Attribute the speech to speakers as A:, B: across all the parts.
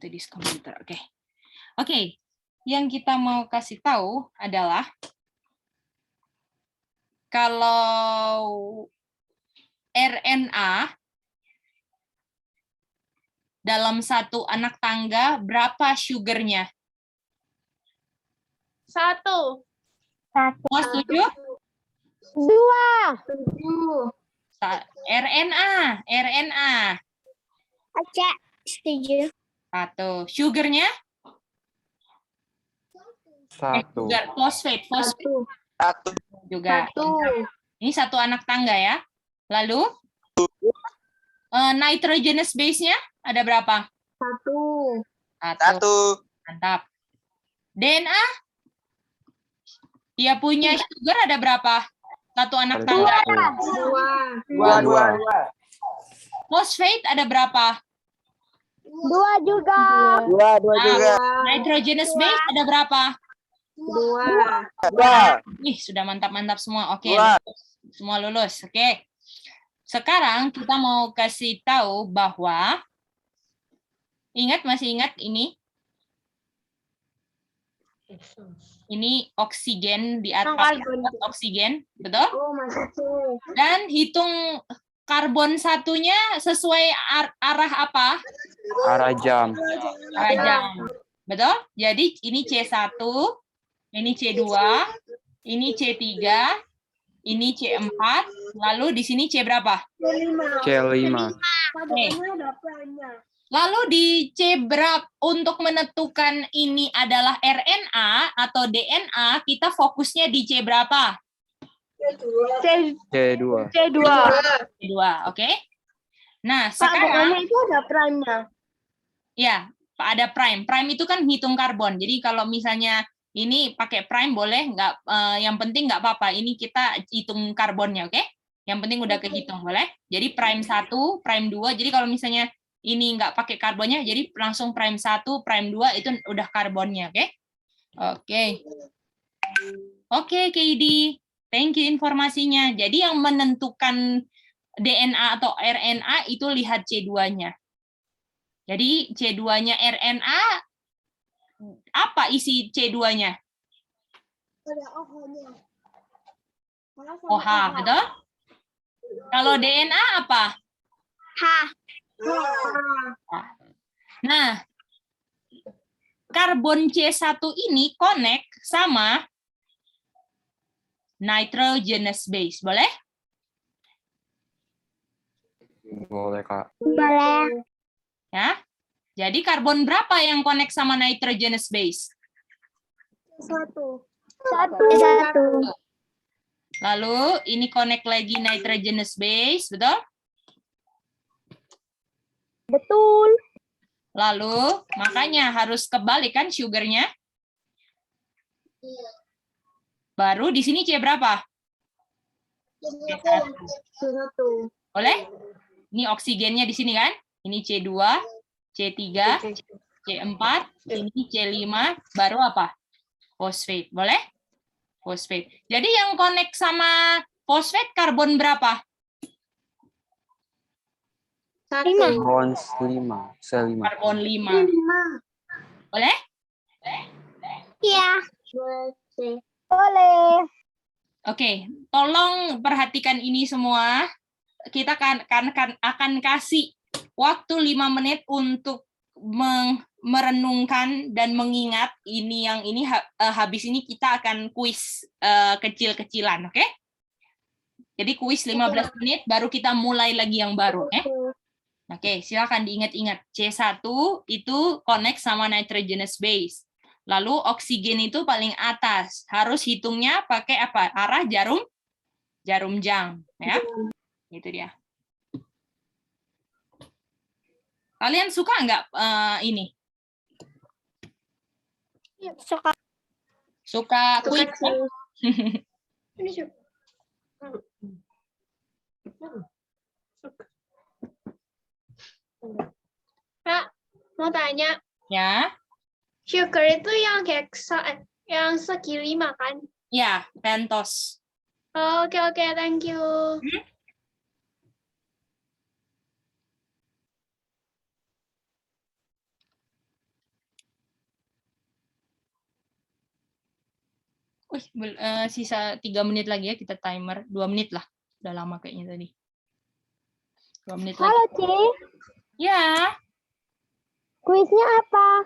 A: into this computer. Oke. Oke. Yang kita mau kasih tahu adalah kalau RNA dalam satu anak tangga berapa sugarnya?
B: 1.
A: Mau setuju?
C: 2.
A: RNA.
C: Aca, setuju.
A: 1. Sugarnya?
D: 1.
A: Sugar. Phosphate.
C: 1.
A: Juga. Ini satu anak tangga ya. Lalu nitrogenous base-nya ada berapa?
C: 1.
A: 1. Mantap. DNA? Dia punya sugar ada berapa? Satu anak tangga.
C: 2.
A: Phosphate ada berapa?
C: 2 juga.
D: 2 juga.
A: Nitrogenous base ada berapa?
C: 2.
A: Ih, sudah mantap-mantap semua. Oke, semua lulus. Oke. Sekarang kita mau kasih tahu bahwa masih ingat ini? Ini oksigen di atas oksigen, betul?
C: Oh, masuk.
A: Dan hitung karbon satunya sesuai arah apa?
D: Arah jam.
A: Arah jam. Betul? Jadi ini C1, ini C2, ini C3, ini C4, lalu di sini C berapa?
D: C5.
A: Oke. Lalu di C berapa untuk menentukan ini adalah RNA atau DNA, kita fokusnya di C berapa?
D: C2.
A: C2, oke? Nah, sekarang
C: itu ada prime-nya.
A: ya, ada prime. Prime itu kan hitung karbon. Jadi kalau misalnya ini pakai prime boleh, nggak? Yang penting nggak apa-apa. Ini kita hitung karbonnya, oke? Yang penting udah kehitung, boleh? Jadi prime 1, prime 2. Jadi kalau misalnya ini nggak pakai karbonnya, jadi langsung prime 1, prime 2 itu udah karbonnya, oke? Oke. Oke, Kaidi. Thank you informasinya. Jadi yang menentukan DNA atau RNA itu lihat C2-nya. Jadi C2-nya RNA, apa isi C2-nya? OH, betul? Kalau DNA apa?
C: H.
A: Nah, karbon C1 ini connect sama nitrogenous base. Boleh?
D: Boleh, Kak.
C: Boleh.
A: Ya. Jadi karbon berapa yang connect sama nitrogenous base?
C: 1.
A: Lalu ini connect lagi nitrogenous base, betul?
C: Betul.
A: Lalu makanya harus kebalik kan sugarnya? Baru di sini C berapa? C1.
C: 1.
A: Boleh? Ini oksigennya di sini kan? Ini C2, C3, C4, ini C5, baru apa? Fosfat. Boleh? Fosfat. Jadi yang connect sama fosfat karbon berapa?
C: 5.
D: Karbon 5. C5.
A: Karbon 5. Boleh?
C: Iya. Boleh.
A: Oke, tolong perhatikan ini semua. Kita akan kasih waktu 5 menit untuk merenungkan dan mengingat ini yang ini habis ini kita akan kuis kecil-kecilan, oke? Jadi kuis 15 menit baru kita mulai lagi yang baru, oke? Oke, silakan diingat-ingat. C1 itu connect sama nitrogenous base. Lalu oksigen itu paling atas. Harus hitungnya pakai apa? Arah jarum jam, ya. Itu dia. Kalian suka nggak ini?
C: Suka.
A: Suka kuis?
B: Kak, mau tanya,
A: Ya,
B: sugar itu yang yang segi 5 kan?
A: ya, pentos.
B: Oke, thank you.
A: Sisa 3 menit lagi ya, kita timer 2 menit lah. Udah lama kayaknya tadi. 2 menit lagi.
C: Halo, Ci.
A: Ya,
C: Kuisnya apa?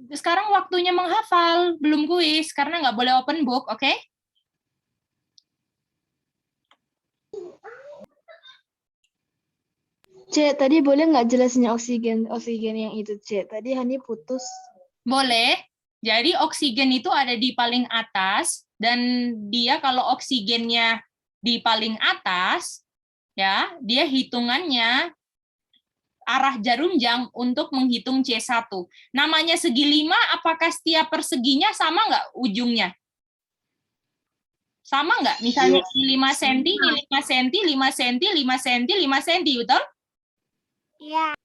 A: sekarang waktunya menghafal, belum kuis karena nggak boleh open book, oke?
E: Cek, tadi boleh nggak jelasin oksigen yang itu, Cek? Tadi Hani putus.
A: Boleh. Jadi oksigen itu ada di paling atas dan dia kalau oksigennya di paling atas, ya, dia hitungannya arah jarum jam untuk menghitung C1. Namanya segi 5, apakah setiap perseginya sama nggak ujungnya? Sama nggak? Misalnya ini 5 cm, ini 5 cm, 5 cm, 5 cm, 5 cm, betul?
C: Iya.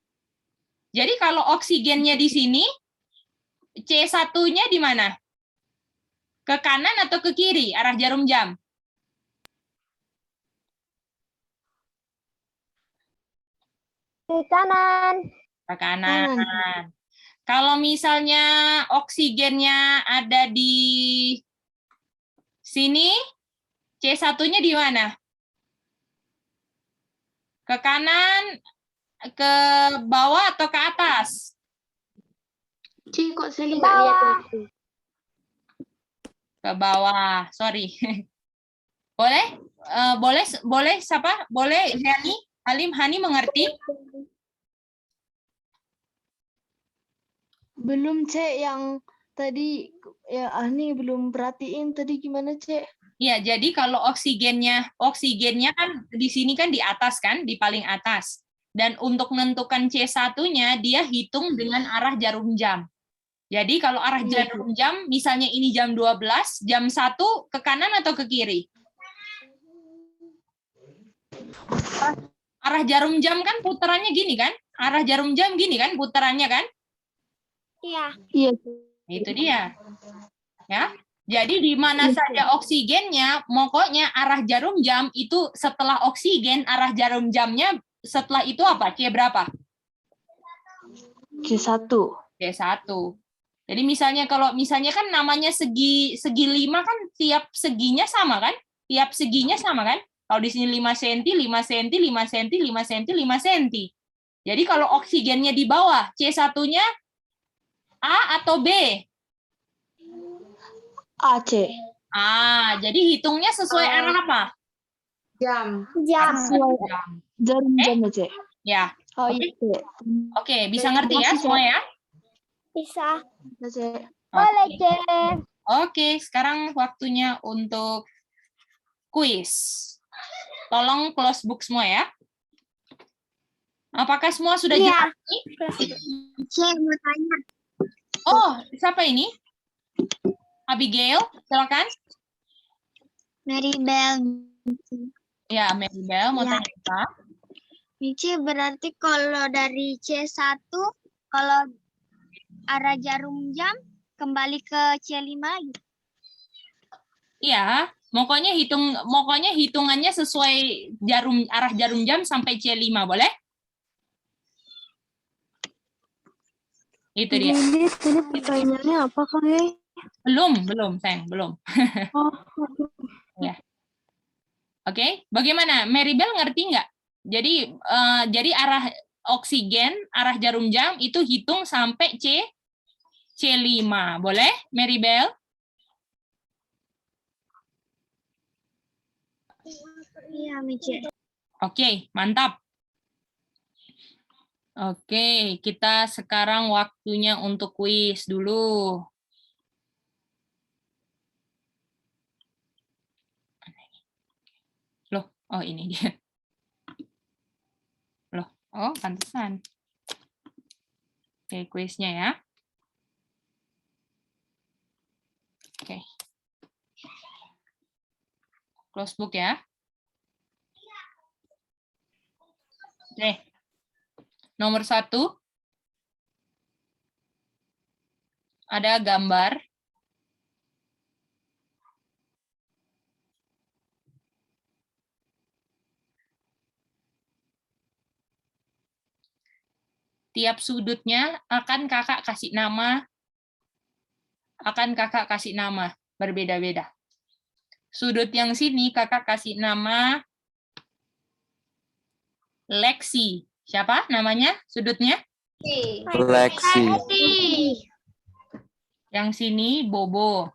A: Jadi kalau oksigennya di sini, C1-nya di mana? Ke kanan atau ke kiri, arah jarum jam?
C: Di kanan.
A: Ke kanan. Kalau misalnya oksigennya ada di sini, C1-nya di mana? Ke kanan, ke bawah, atau ke atas?
C: Ci, kok Sally nggak lihat waktu?
A: Ke bawah, sorry. Boleh? Boleh siapa? Boleh Hani mengerti?
E: Belum, Cek, yang tadi ya Hani belum perhatiin tadi gimana, Cek?
A: Ya, jadi kalau oksigennya kan di sini kan di atas kan, di paling atas. Dan untuk menentukan C1-nya, dia hitung dengan arah jarum jam. Jadi kalau arah jarum jam, misalnya ini jam 12, jam 1 ke kanan atau ke kiri? Arah jarum jam kan putarannya gini kan? Arah jarum jam gini kan putarannya kan?
C: Iya.
E: Iya.
A: Itu dia. Ya. Jadi di mana saja oksigennya, pokoknya arah jarum jam itu setelah oksigen, arah jarum jamnya setelah itu apa? C berapa?
E: C1.
A: C1. Jadi misalnya kalau misalnya kan namanya segi 5 kan tiap seginya sama kan? Tiap seginya sama kan? Kalau di sini 5 cm, 5 cm, 5 cm, 5 cm, 5 cm. Jadi kalau oksigennya di bawah, C1-nya A atau B?
E: A, Cek.
A: Jadi hitungnya sesuai arah apa?
C: Jam.
A: Jam.
E: Jarum jam, ya, Cek.
A: Ya.
E: Oh, iya, Cek.
A: Oke, bisa ngerti ya semua ya?
C: Bisa.
E: Bisa, Cek.
C: Boleh, Cek.
A: Oke, sekarang waktunya untuk kuis. Tolong close book semua ya. Apakah semua sudah
C: Iya.
A: jelas nih?
C: Cek, mau tanya.
A: Oh, siapa ini? Abigail, silakan.
C: Maribel.
A: Ya, Maribel mau
C: Ya.
A: tanya apa?
C: Mici, berarti kalau dari C1, kalau arah jarum jam, kembali ke C5 lagi.
A: Iya, pokoknya hitungannya sesuai arah jarum jam sampai C5, boleh? Itu dia.
C: Jadi tadi pertanyaannya apa, Kang?
A: Belum, sayang, belum.
C: Oh,
A: Ya. Oke, bagaimana? Maribel ngerti nggak? Jadi arah oksigen, arah jarum jam itu hitung sampai C5. Boleh, Maribel?
C: iya, Mici.
A: Oke, mantap. Oke, kita sekarang waktunya untuk kuis dulu. Loh, oh ini dia. Loh, oh pantesan. Oke, kuisnya ya. Oke. Close book ya. Oke. Nomor 1. Ada gambar. Tiap sudutnya akan kakak kasih nama. berbeda-beda. Sudut yang sini kakak kasih nama Lexi. Siapa namanya sudutnya?
D: Lexi.
A: Yang sini Bobo.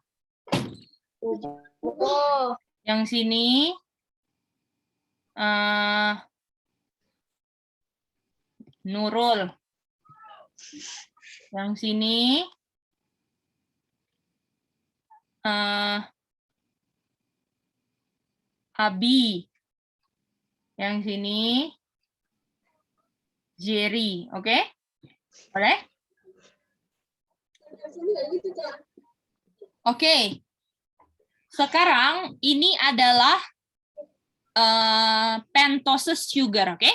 A: Yang sini Nurul. Yang sini Abi. Yang sini Jerry. Oke? Boleh? Oke. Sekarang ini adalah pentoses sugar, oke?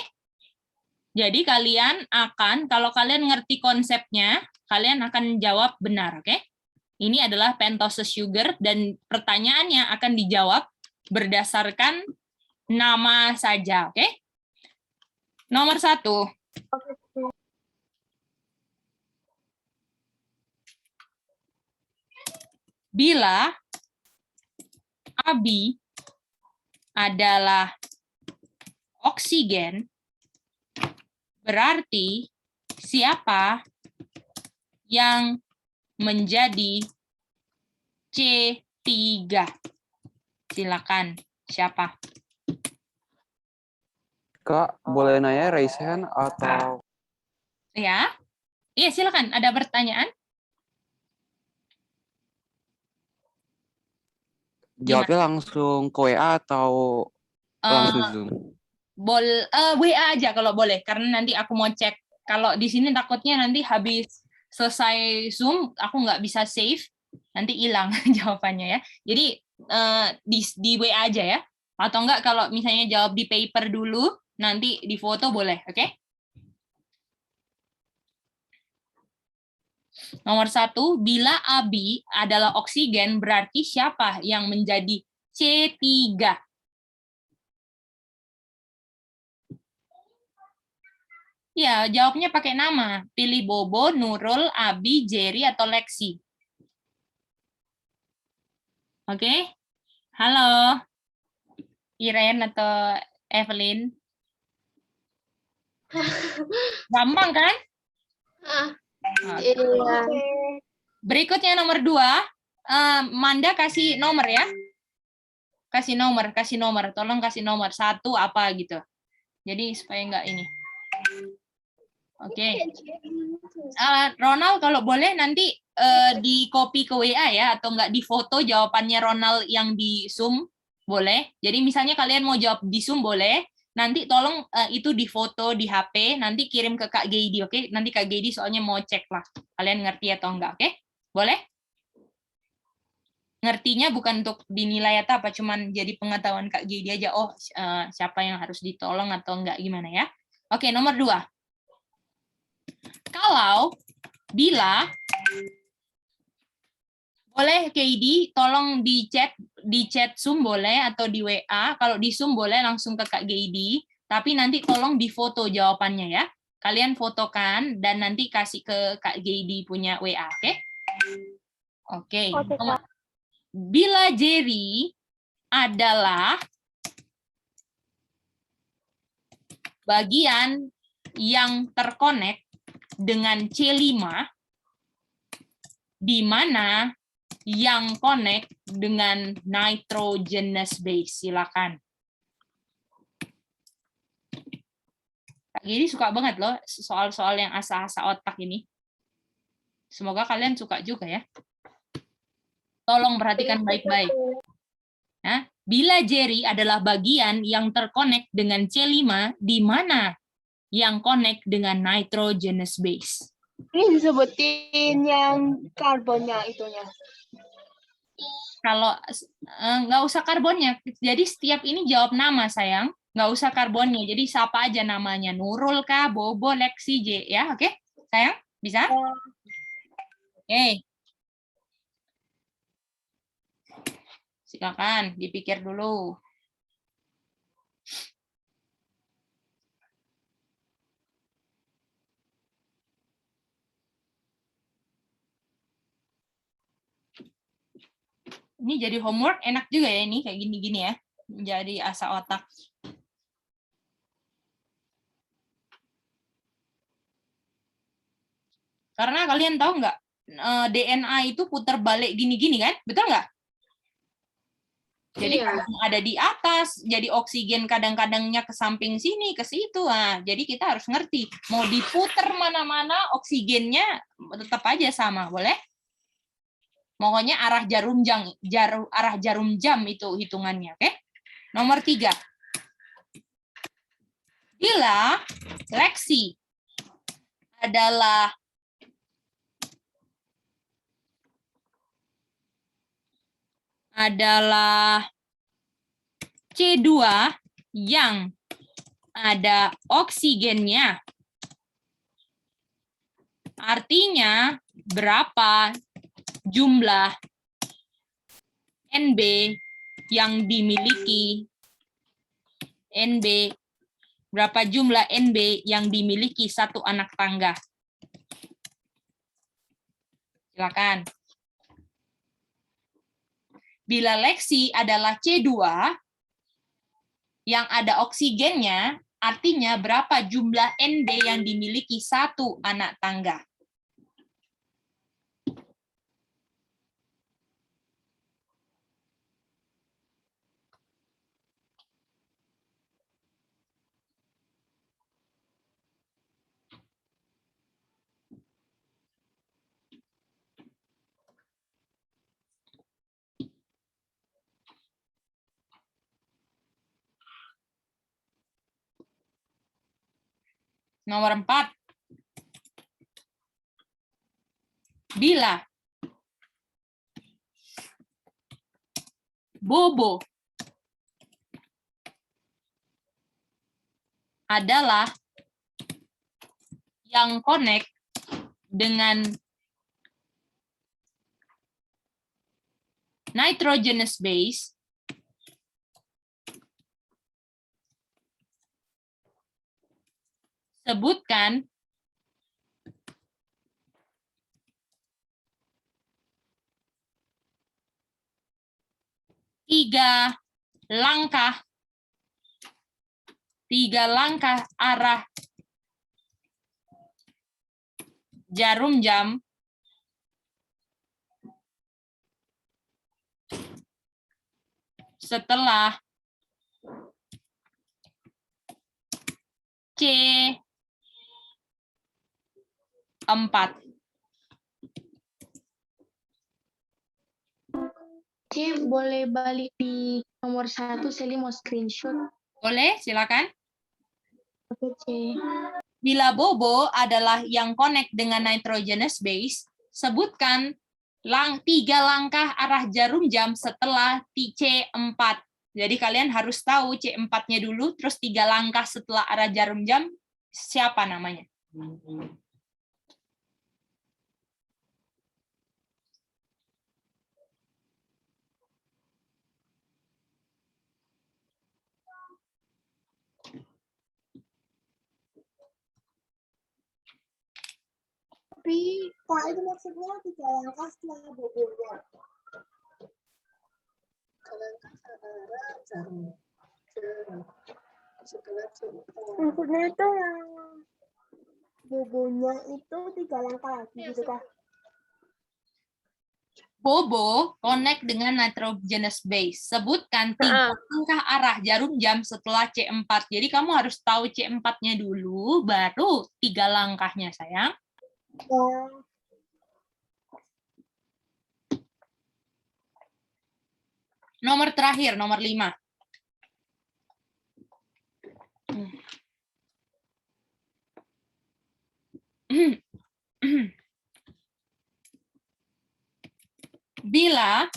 A: Jadi kalian akan, kalau kalian ngerti konsepnya, kalian akan jawab benar, oke? Ini adalah pentoses sugar dan pertanyaannya akan dijawab berdasarkan nama saja, oke? Nomor 1. Bila Abi adalah oksigen, berarti siapa yang menjadi C3? Silakan, siapa?
D: Kak, boleh nanya raise hand atau
A: Ya, iya silakan. Ada pertanyaan?
D: jawabnya langsung ke WA atau langsung Zoom?
A: WA aja kalau boleh, karena nanti aku mau cek. Kalau di sini takutnya nanti habis selesai Zoom, aku nggak bisa save, nanti hilang jawabannya ya. Jadi di WA aja ya. Atau enggak kalau misalnya jawab di paper dulu, nanti di foto boleh, oke? Nomor 1, bila Abi adalah oksigen, berarti siapa yang menjadi C3? Ya, jawabnya pakai nama. Pilih Bobo, Nurul, Abi, Jerry, atau Lexi. Oke? Halo? Iren atau Evelyn? Gampang kan? Oke.
C: Iya.
A: Berikutnya nomor 2. Manda kasih nomor ya. Kasih nomor. Tolong kasih nomor. 1 apa gitu. Jadi supaya nggak ini. Oke. Ronald kalau boleh nanti di copy ke WA ya, atau nggak di foto jawabannya Ronald yang di Zoom, boleh. Jadi misalnya kalian mau jawab di Zoom boleh, nanti tolong itu di foto di HP, nanti kirim ke Kak Geidi, oke? Nanti Kak Geidi soalnya mau cek lah, kalian ngerti atau enggak, oke? Boleh? Ngertinya bukan untuk dinilai atau apa, cuman jadi pengetahuan Kak Geidi aja, oh siapa yang harus ditolong atau enggak, gimana ya? Oke, nomor 2. Kalau bila boleh KD, tolong di chat Zoom boleh atau di WA. Kalau di Zoom boleh langsung ke Kak Geidi, tapi nanti tolong di foto jawabannya ya. Kalian fotokan dan nanti kasih ke Kak Geidi punya WA, oke? Oke. Bila Jerry adalah bagian yang terkonek dengan C5, di mana yang connect dengan nitrogenous base. Silakan. Kak Giri suka banget loh soal-soal yang asa-asa otak ini. Semoga kalian suka juga ya. Tolong perhatikan baik-baik. Nah, bila Jerry adalah bagian yang terkonek dengan C5, di mana yang connect dengan nitrogenous base?
E: Ini disebutin yang karbonnya itunya.
A: Kalau nggak usah karbonnya, jadi setiap ini jawab nama sayang, nggak usah karbonnya, jadi siapa aja namanya, Nurul kah, Bobo, Lexi, J, ya, oke? Sayang, bisa? Oke. Silakan dipikir dulu. Ini jadi homework enak juga ya ini kayak gini-gini ya. Jadi asah otak. Karena kalian tahu nggak, DNA itu putar balik gini-gini kan? Betul nggak? Jadi
C: Iya.
A: kadang ada di atas, jadi oksigen kadang-kadangnya ke samping sini, ke situ. Nah, jadi kita harus ngerti, mau diputer mana-mana, oksigennya tetap aja sama, boleh? Pokoknya arah jarum jam itu hitungannya, oke? Nomor 3. Bila Lexi adalah C2 yang ada oksigennya. Artinya berapa jumlah NB yang dimiliki berapa jumlah NB yang dimiliki satu anak tangga? Silakan. Bila Lexi adalah C2 yang ada oksigennya, artinya berapa jumlah NB yang dimiliki satu anak tangga? Nomor 4. Bila Bobo adalah yang connect dengan nitrogenous base, sebutkan tiga langkah arah jarum jam setelah C4.
C: C, boleh balik di nomor 1, Sally mau screenshot.
A: Boleh, silakan.
C: Oke, C.
A: Bila Bobo adalah yang connect dengan nitrogenous base, sebutkan 3 langkah arah jarum jam setelah C4. Jadi kalian harus tahu C4-nya dulu, terus 3 langkah setelah arah jarum jam, siapa namanya?
F: Tapi Pak itu maksudnya 3 langkah setelah bobonya. Maksudnya itu yang bobonya itu 3 langkah lagi gitu kah?
A: Bobo connect dengan nitrogenous base. Sebutkan 3 langkah arah jarum jam setelah C4. Jadi kamu harus tahu C4-nya dulu, baru 3 langkahnya, sayang. Nomor terakhir, nomor 5. Bila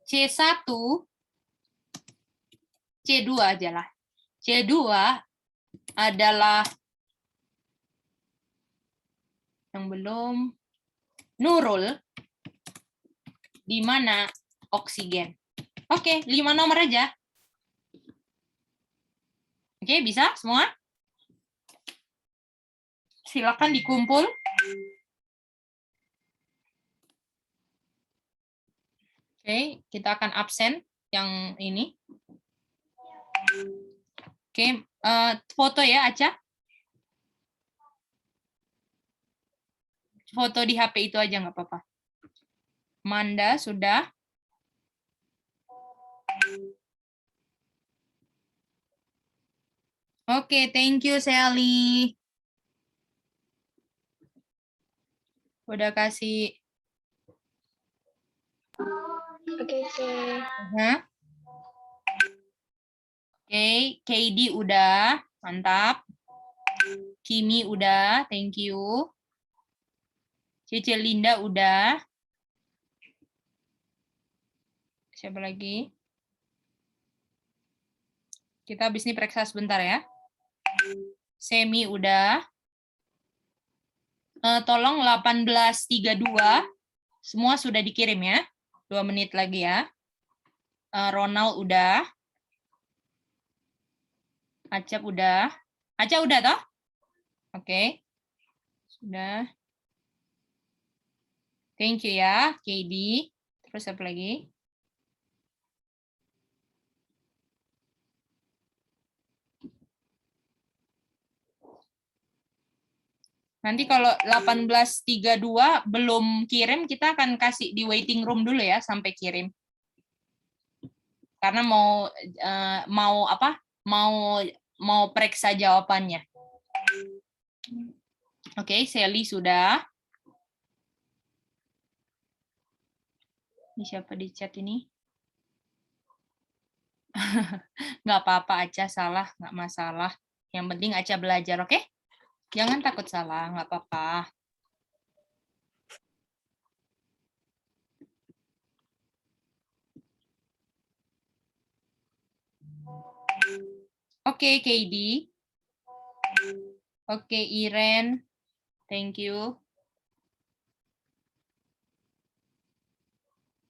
A: C1, C2 aja lah. C2 adalah yang belum nurul, di mana oksigen. Oke, 5 nomor aja. Oke, bisa semua? Silakan dikumpul. Oke, kita akan absen yang ini. Oke, foto ya, Aca. Foto di HP itu aja nggak apa-apa. Manda sudah. Oke, thank you Sally. Udah kasih.
B: Oke, oke.
A: Oke, KD udah, mantap. Kimi udah, thank you. Cece Linda udah. Siapa lagi? Kita habis ini periksa sebentar ya. Semi udah. Tolong 18.32. Semua sudah dikirim ya. 2 menit lagi ya. Ronald udah. Acap udah. Acap udah toh? Oke. Sudah. Thank you ya, KD. Terus apa lagi? Nanti kalau 18.32 belum kirim, kita akan kasih di waiting room dulu ya sampai kirim. Karena mau periksa jawabannya. Oke, Sally sudah. Ini siapa di chat ini? Nggak apa-apa, Aca salah, nggak masalah. Yang penting Aca belajar, oke? Jangan takut salah, nggak apa-apa. Oke, KD. Oke, Iren. Thank you.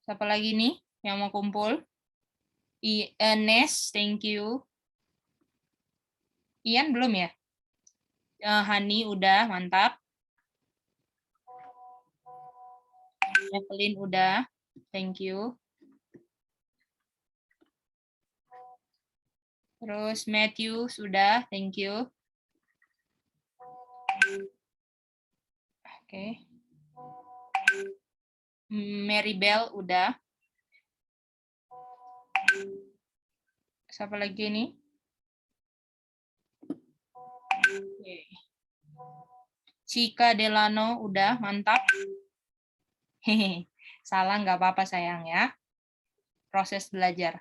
A: Siapa lagi nih yang mau kumpul? Nes, thank you. Ian belum ya? Hani udah, mantap. Evelyn udah, thank you. Terus Matthew sudah, thank you. Oke. Maribel udah. Siapa lagi nih? Oke. Cika Delano udah, mantap. Hehe, salah nggak apa-apa sayang ya. Proses belajar.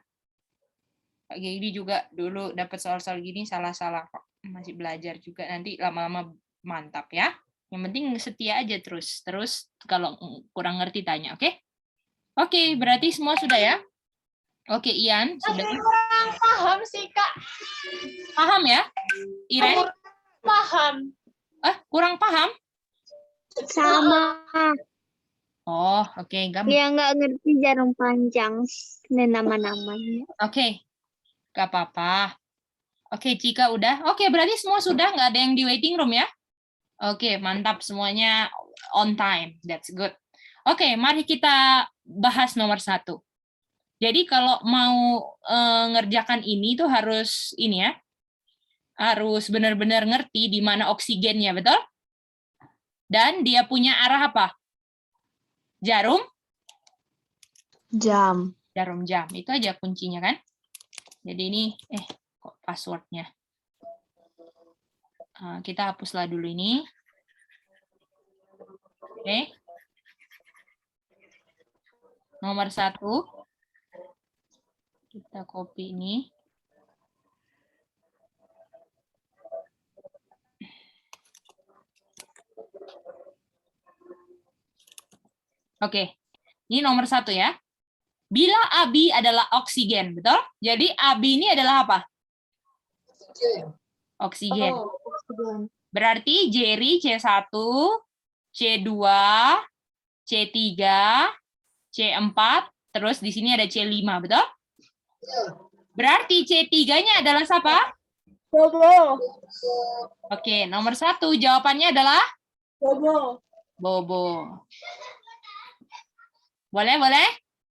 A: Kak Gedi juga dulu dapat soal-soal gini salah-salah kok. Masih belajar juga, nanti lama-lama mantap ya. Yang penting setia aja terus. Terus kalau kurang ngerti tanya, oke? Oke, berarti semua sudah ya? Oke, Ian sudah.
B: Kurang paham sih, Kak.
A: Paham ya? Iren?
B: Paham.
A: Kurang paham?
E: Sama.
A: Oh, oke, gampang.
E: Ya nggak ngerti jarum panjang nama-namanya.
A: Oke, gak apa-apa. Oke, Cika udah. Oke, berarti semua sudah, nggak ada yang di waiting room ya? Oke, mantap semuanya on time. That's good. Oke, mari kita bahas nomor 1. Jadi kalau mau ngerjakan ini tuh harus ini ya, harus benar-benar ngerti di mana oksigennya, betul? Dan dia punya arah apa? Jarum?
E: Jam.
A: Jarum jam. Itu aja kuncinya kan? Jadi ini, kok passwordnya? Kita hapuslah dulu ini. Oke. Nomor 1. Kita copy ini. Oke. Ini nomor 1 ya. Bila Abi adalah oksigen, betul? Jadi Abi ini adalah apa? Oksigen. Berarti Jerry C1, C2, C3, C4, terus di sini ada C5, betul? Berarti C3-nya adalah siapa?
E: C
F: Bobo.
A: Oke, nomor 1 jawabannya adalah
F: Bobo.
A: Bobo. Boleh, boleh?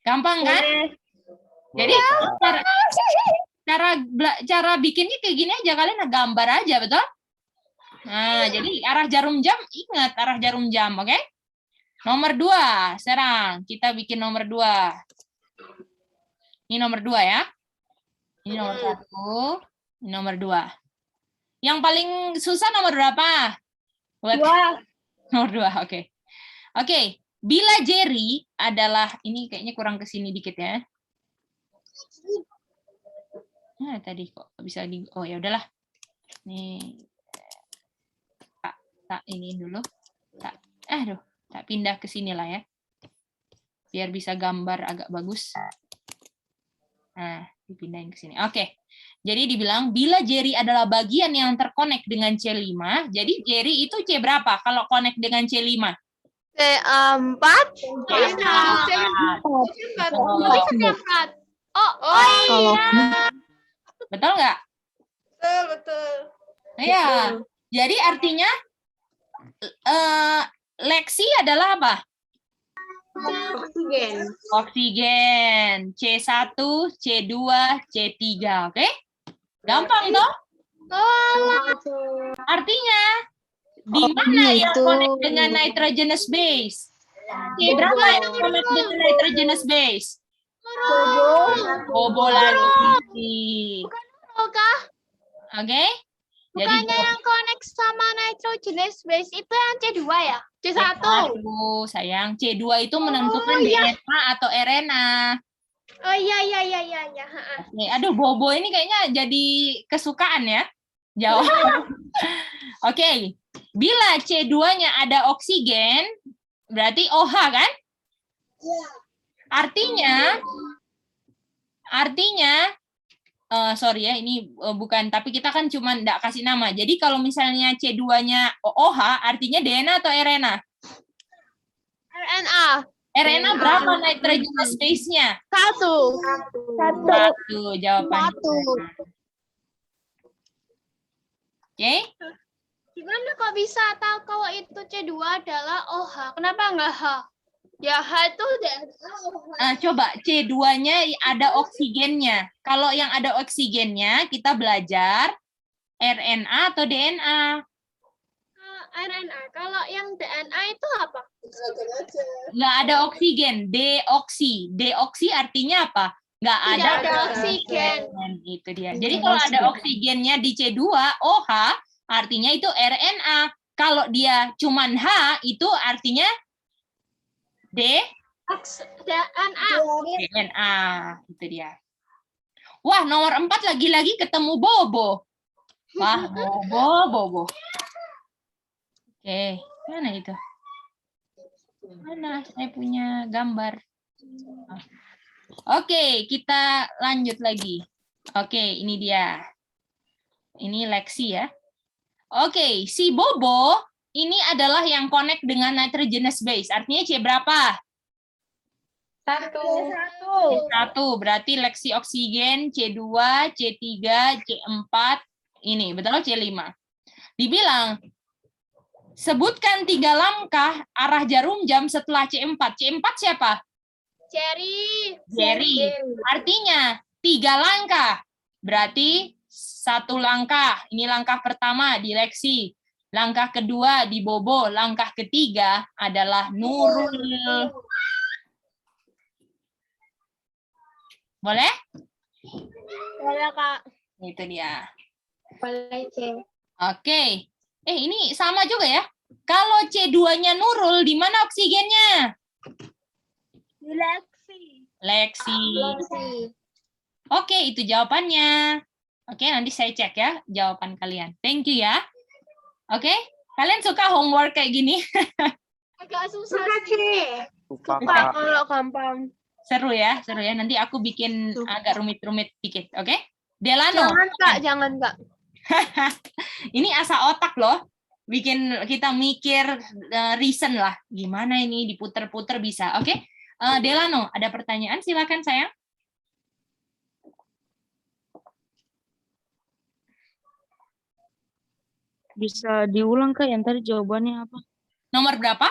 A: Gampang kan? Jadi cara bikinnya kayak gini aja, kalian gambar aja, betul? Nah, jadi arah jarum jam, ingat arah jarum jam, oke? Nomor 2, sekarang kita bikin nomor 2. Ini nomor 2 ya. Ini nomor 1, ini nomor 2. Yang paling susah nomor berapa? Nomor 2, oke. Oke, bila Jerry adalah, ini kayaknya kurang ke sini dikit ya. Nah, tadi kok bisa di, oh ya udahlah. Nih. Tak ini dulu. Tak pindah ke sini lah ya. Biar bisa gambar agak bagus. Nah, dipindahin ke sini. Oke. Jadi dibilang bila Jerry adalah bagian yang terkonek dengan C5, jadi Jerry itu C berapa kalau konek dengan C5?
B: C4.
E: Kalau
A: Betul nggak?
B: Betul.
A: Iya. Jadi artinya Lexi adalah apa?
B: Oksigen.
A: Oksigen. C1, C2, C3. Oke? Gampang toh? Artinya di mana yang
E: gitu.
A: connect dengan nitrogenous base? C berapa yang connect dengan nitrogenous base? Bobo lagi.
B: Oke.
A: Oke? Jadi
B: Bukannya yang connect sama nitrogenous base itu yang C2 ya? C1.
A: C1, sayang. C2 itu menentukan DNA atau RNA.
B: Oh iya.
A: Oke, aduh, Bobo ini kayaknya jadi kesukaan ya. Jawab. Oke. Bila C2-nya ada oksigen, berarti OH kan? Artinya sorry ya, ini bukan, tapi kita kan cuma nggak kasih nama. Jadi kalau misalnya C2-nya OH, artinya DNA atau RNA?
B: RNA.
A: RNA berapa nitrogenous base-nya?
B: 1.
A: 1 jawabannya. Oke?
B: Gimana kok bisa tahu kalau itu C2 adalah OH? Kenapa enggak H? Ya H itu
A: Nah, coba C2-nya ada oksigennya. Kalau yang ada oksigennya, kita belajar RNA atau DNA.
B: RNA. Kalau yang DNA itu apa?
A: Nggak ada oksigen, deoksi. Deoksi artinya apa? Nggak
B: Tidak
A: ada
B: ada oksigen.
A: Itu dia. Jadi kalau ada oksigennya di C2, OH, artinya itu RNA. Kalau dia cuman H, itu artinya
B: DNA.
A: DNA. Itu dia. Wah, nomor 4 lagi-lagi ketemu Bobo. Wah, Bobo. Oke, mana itu? Mana saya punya gambar? Oke, kita lanjut lagi. Oke, ini dia. Ini Lexi ya. Oke, si Bobo ini adalah yang connect dengan nitrogenous base. Artinya C berapa? 1. Berarti Lexi oksigen, C2, C3, C4. Ini, betul C5. Dibilang, sebutkan 3 langkah arah jarum jam setelah C4. C4 siapa? Jerry. Artinya 3 langkah. Berarti 1 langkah. Ini langkah pertama di Lexi. Langkah kedua di Bobo. Langkah ketiga adalah Nurul. Boleh?
B: Boleh Kak.
A: Itu dia.
B: Boleh C.
A: Oke. Ini sama juga ya. Kalau C2-nya Nurul, di mana oksigennya? Lexi. Oke, itu jawabannya. Oke, nanti saya cek ya jawaban kalian. Thank you ya. Oke, kalian suka homework kayak gini?
B: Agak susah sih.
D: Suka,
B: Kak,
D: Kak.
B: kalau gampang.
A: Seru ya. Nanti aku bikin agak rumit-rumit dikit, oke? Delano.
B: Jangan Kak.
A: Ini asa otak loh. Bikin kita mikir reason lah. Gimana ini diputer-puter bisa, oke? Delano, ada pertanyaan? Silakan sayang.
G: Bisa diulang Kak yang tadi jawabannya apa?
A: Nomor berapa?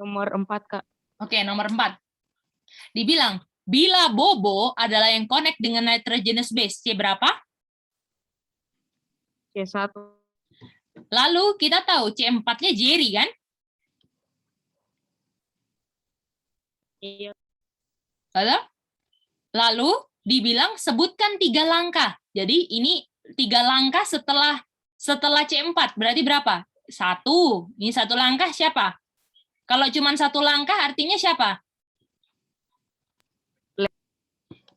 G: Nomor 4 Kak.
A: Oke, nomor 4. Dibilang, bila Bobo adalah yang connect dengan nitrogenous base, C berapa?
G: C1.
A: Lalu kita tahu C4-nya Jerry kan?
G: Iya.
A: Betul? Lalu dibilang sebutkan 3 langkah. Jadi ini 3 langkah setelah C4. Berarti berapa? 1. Ini 1 langkah siapa? Kalau cuma 1 langkah artinya siapa?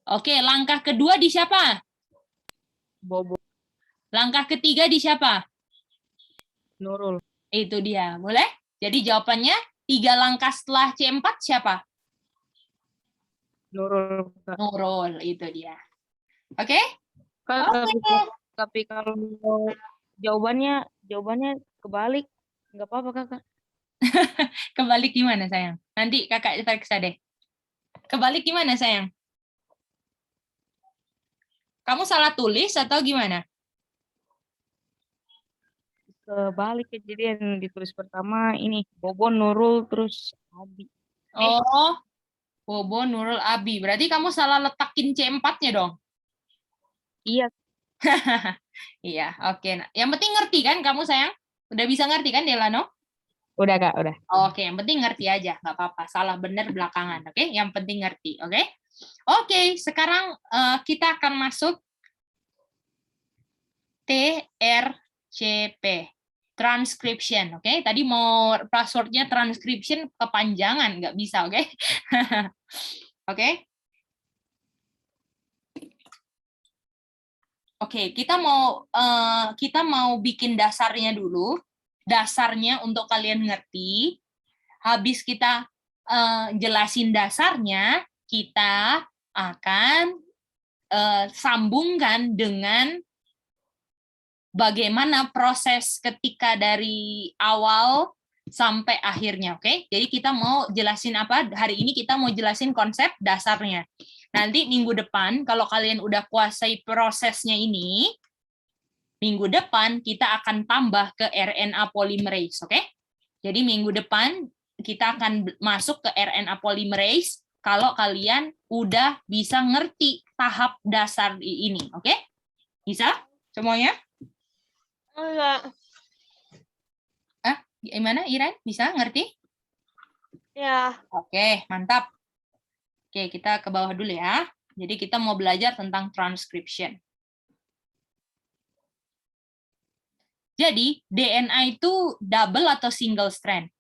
A: Oke, langkah kedua di siapa?
G: Bobo.
A: Langkah ketiga di siapa?
G: Nurul.
A: Itu dia. Boleh? Jadi jawabannya 3 langkah setelah C4 siapa?
G: Nurul Kak.
A: Nurul, itu dia. Oke?
G: Kak, tapi kalau jawabannya kebalik, nggak apa-apa Kakak.
A: Kebalik gimana sayang? Nanti kakak periksa deh. Kebalik gimana sayang? Kamu salah tulis atau gimana?
G: Kebalik kejadian ditulis pertama ini Bobo, Nurul, terus Abi.
A: Oh, Bobo, Nurul, Abi. Berarti kamu salah letakin C4-nya dong?
G: Iya.
A: Iya, oke. Nah, yang penting ngerti kan kamu sayang? Udah bisa ngerti kan Delano?
G: Udah Kak, udah.
A: Oke, yang penting ngerti aja, nggak apa-apa. Salah benar belakangan, oke? Yang penting ngerti, oke? Oke, sekarang kita akan masuk TRCP, transcription, oke? Tadi mau passwordnya transcription kepanjangan, nggak bisa, oke? Oke? Oke, kita mau bikin dasarnya dulu. Dasarnya untuk kalian ngerti. Habis kita jelasin dasarnya, kita akan sambungkan dengan bagaimana proses ketika dari awal sampai akhirnya, oke? Jadi kita mau jelasin apa? Hari ini kita mau jelasin konsep dasarnya. Nanti minggu depan, kalau kalian udah kuasai prosesnya ini, minggu depan kita akan tambah ke RNA polymerase, oke? Jadi minggu depan kita akan masuk ke RNA polymerase kalau kalian udah bisa ngerti tahap dasar ini, oke? Bisa semuanya?
B: Enggak.
A: Gimana Iren? Bisa ngerti?
B: Ya.
A: Oke, mantap. Oke, kita ke bawah dulu ya. Jadi kita mau belajar tentang transcription. Jadi, DNA itu double atau single strand?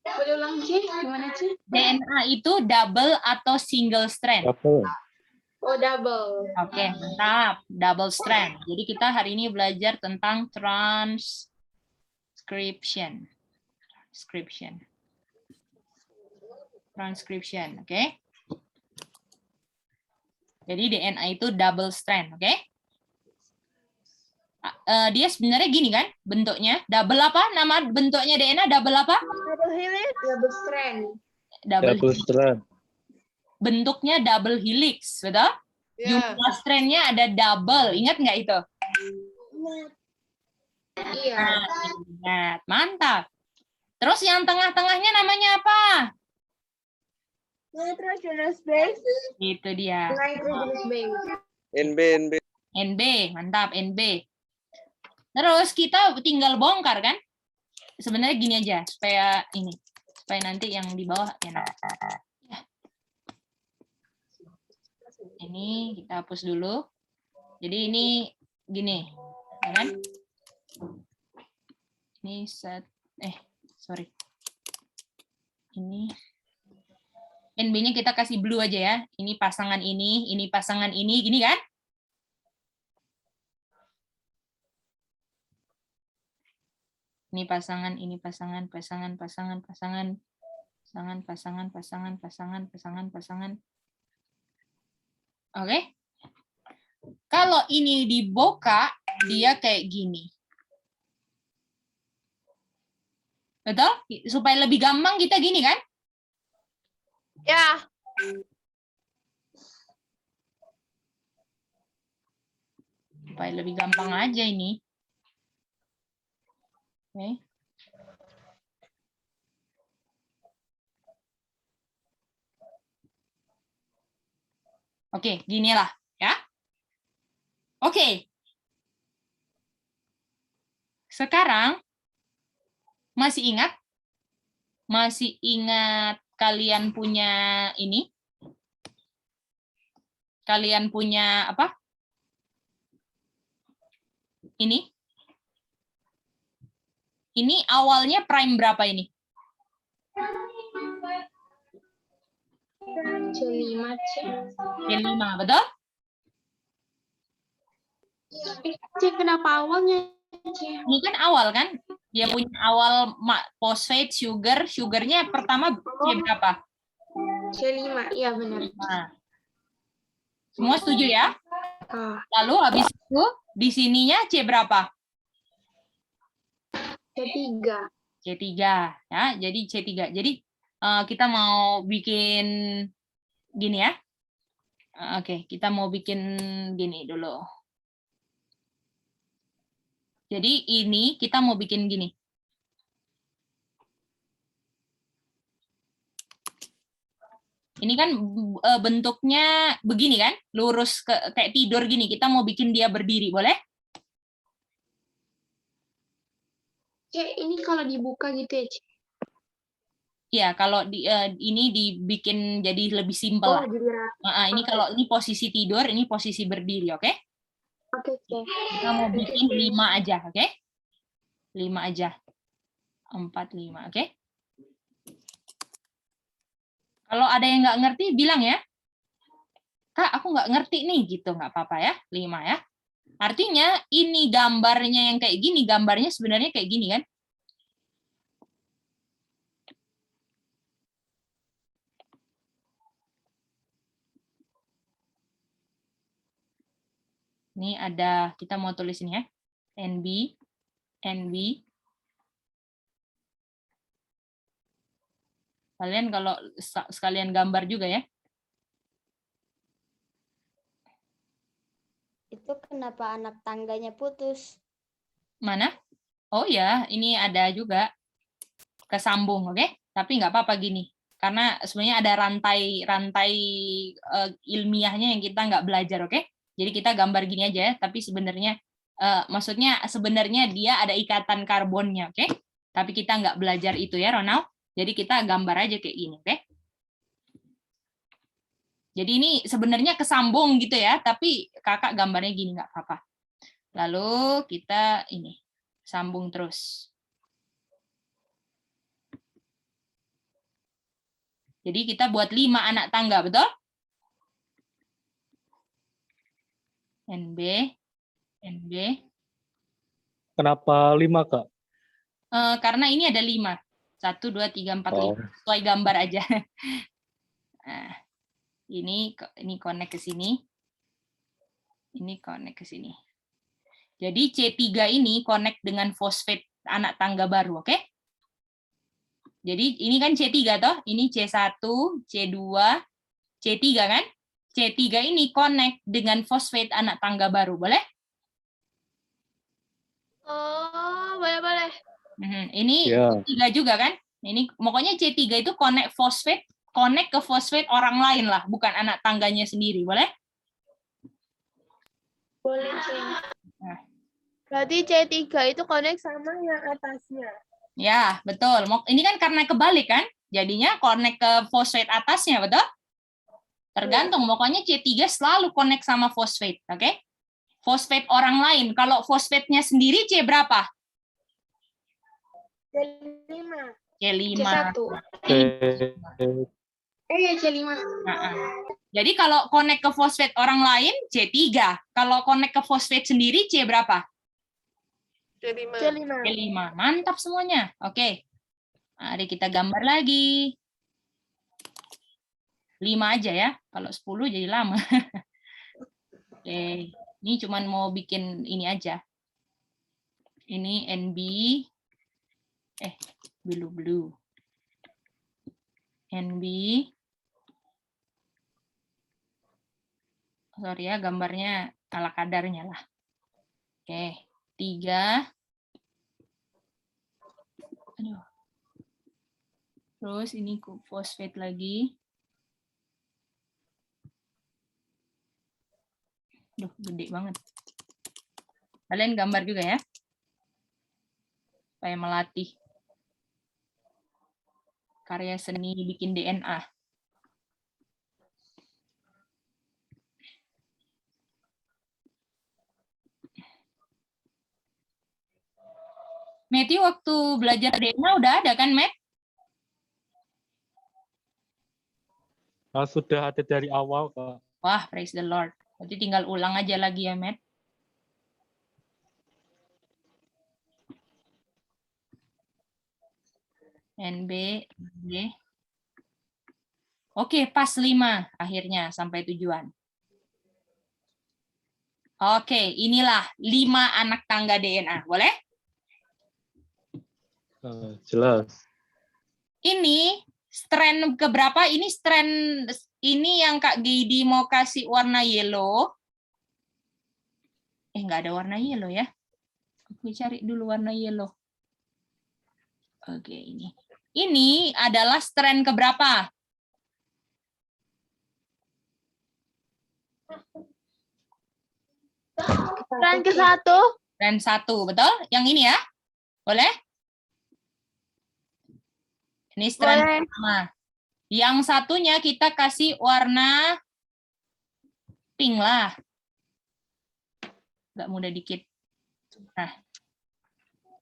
C: Boleh ulang C? Gimana C?
A: DNA itu double atau single strand?
C: Oh, double.
A: Oke, mantap. Double strand. Jadi kita hari ini belajar tentang transcription. Transcription, oke? Jadi DNA itu double strand, oke? Dia sebenarnya gini kan bentuknya? Double apa? Nama bentuknya DNA double apa?
B: Double helix.
C: Double strand.
A: Double strand. Bentuknya double helix, betul?
B: Ya.
A: Jumlah strand-nya ada double. Ingat nggak itu?
C: Iya.
A: Nah, ingat. Mantap. Terus yang tengah-tengahnya namanya apa?
B: Nitrogenous base.
A: Itu dia.
C: Nitrogenous base.
A: NB. Mantap, NB. Terus kita tinggal bongkar kan? Sebenarnya gini aja supaya nanti yang di bawah enak. Ini kita hapus dulu. Jadi ini gini, ya kan? Ini sorry. Ini NB-nya kita kasih blue aja ya. Ini pasangan ini pasangan ini, gini kan? Ini pasangan, pasangan. Oke. Kalau ini dibuka, dia kayak gini. Betul? Supaya lebih gampang kita gini kan?
B: Ya.
A: Supaya lebih gampang aja ini. Oke. Oke, ginilah ya. Oke. Sekarang masih ingat? Masih ingat kalian punya ini? Kalian punya apa? Ini? Ini awalnya prime berapa ini?
C: C5, C.
A: C5, betul?
C: C kenapa awalnya C?
A: Ini kan awal kan? Dia punya awal phosphate, sugarnya pertama C berapa?
C: C5, iya benar.
A: Nah, semua setuju ya?
C: Ah,
A: Lalu habis itu di sininya C berapa?
C: C3.
A: C3 ya. Jadi C3. Jadi kita mau bikin gini ya. Oke, kita mau bikin gini dulu. Jadi ini kita mau bikin gini. Ini kan bentuknya begini kan, lurus kayak tidur gini. Kita mau bikin dia berdiri, boleh?
C: C ini kalau dibuka gitu ya, C.
A: Ya, kalau ini dibikin jadi lebih simpel lah.
C: jadi rata.
A: Ini kalau ini posisi tidur, ini posisi berdiri, oke?
C: Oke, C.
A: Kita mau bikin 5 aja, oke? 5 aja. 4, 5, oke? Kalau ada yang nggak ngerti, bilang ya. Kak, aku nggak ngerti nih, gitu. Nggak apa-apa ya, 5 ya. Artinya, ini gambarnya yang kayak gini, gambarnya sebenarnya kayak gini kan? Ini ada, kita mau tulis ini ya. NB, NB. Kalian kalau sekalian gambar juga ya.
F: Itu kenapa anak tangganya putus?
A: Mana? Oh ya, ini ada juga kesambung, oke? Tapi nggak apa-apa gini. Karena sebenarnya ada rantai ilmiahnya yang kita nggak belajar, oke? Jadi kita gambar gini aja ya, tapi sebenarnya maksudnya sebenarnya dia ada ikatan karbonnya, oke? Tapi kita nggak belajar itu ya, Ronald. Jadi kita gambar aja kayak gini, oke? Jadi ini sebenarnya kesambung gitu ya, tapi kakak gambarnya gini nggak apa-apa. Lalu kita ini sambung terus. Jadi kita buat 5 anak tangga, betul? NB, NB.
H: Kenapa 5, Kak?
A: Karena ini ada 5. 1, 2, 3, 4, 5. Sesuai gambar aja. Nah, ini connect ke sini. Ini connect ke sini. Jadi C3 ini connect dengan fosfat anak tangga baru, oke? Jadi ini kan C3 toh, ini C1, C2, C3 kan? C3 ini connect dengan fosfat anak tangga baru, boleh?
B: Oh, boleh-boleh.
A: Ini C3 juga kan? Ini pokoknya C3 itu connect ke fosfat orang lain lah, bukan anak tangganya sendiri, boleh?
C: Boleh, C.
A: Nah.
B: Berarti C3 itu connect sama yang atasnya.
A: Ya, betul. Ini kan karena kebalik kan? Jadinya connect ke fosfat atasnya, betul? Tergantung, pokoknya C3 selalu connect sama fosfat, oke? Fosfat orang lain. Kalau fosfatnya sendiri C berapa?
B: C5.
A: C5.
C: C1. C5.
A: Jadi kalau connect ke fosfat orang lain, C3. Kalau connect ke fosfat sendiri, C berapa?
B: C5.
A: C5. Mantap semuanya. Oke. Mari kita gambar lagi. 5 aja ya. Kalau 10 jadi lama. Oke. Ini cuman mau bikin ini aja. Ini NB. Blue. NB. Sorry ya, gambarnya ala kadarnya lah. Oke, 3. Aduh. Terus ini fosfat lagi. Duh, gede banget. Kalian gambar juga ya. Supaya melatih karya seni bikin DNA. Matthew waktu belajar DNA udah ada kan, Matt?
H: Sudah ada dari awal, Kak.
A: Wah, praise the Lord. Berarti tinggal ulang aja lagi ya, Matt. NB, NB. Oke, pas 5 akhirnya sampai tujuan. Oke, inilah 5 anak tangga DNA. Boleh?
H: Jelas.
A: Ini strand keberapa? Ini strand ini yang Kak Gidi mau kasih warna yellow. Nggak ada warna yellow ya. Oke, cari dulu warna yellow. Oke, ini. Ini adalah strand keberapa?
B: Strand ke-1.
A: Strand 1, betul? Yang ini ya? Boleh? Ini strand
B: Boleh.
A: pertama. Yang satunya kita kasih warna pink lah. Agak mudah dikit. Nah.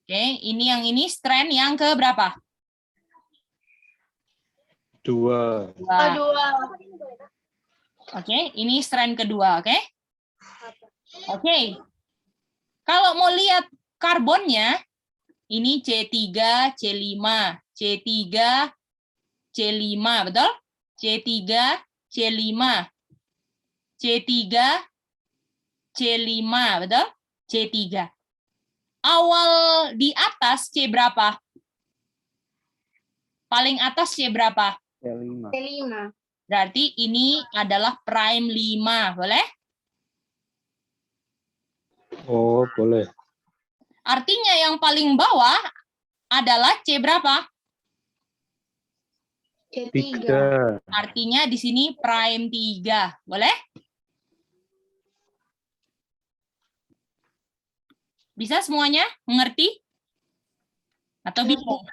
A: Oke, ini yang ini strand yang ke berapa?
H: 2.
A: 2.
B: Kedua.
A: Oke, ini strand kedua, oke? Oke. Kalau mau lihat karbonnya, ini C3, C5, C3, C5, betul? C3, C5, C3, C5, betul? C3. Awal di atas C berapa? Paling atas C berapa?
D: C5.
C: C5.
A: Berarti ini adalah prime 5, boleh?
H: Oh, boleh.
A: Artinya yang paling bawah adalah C berapa?
C: C3.
H: 3.
A: Artinya di sini prime 3, boleh? Bisa semuanya? Mengerti? Atau bingung?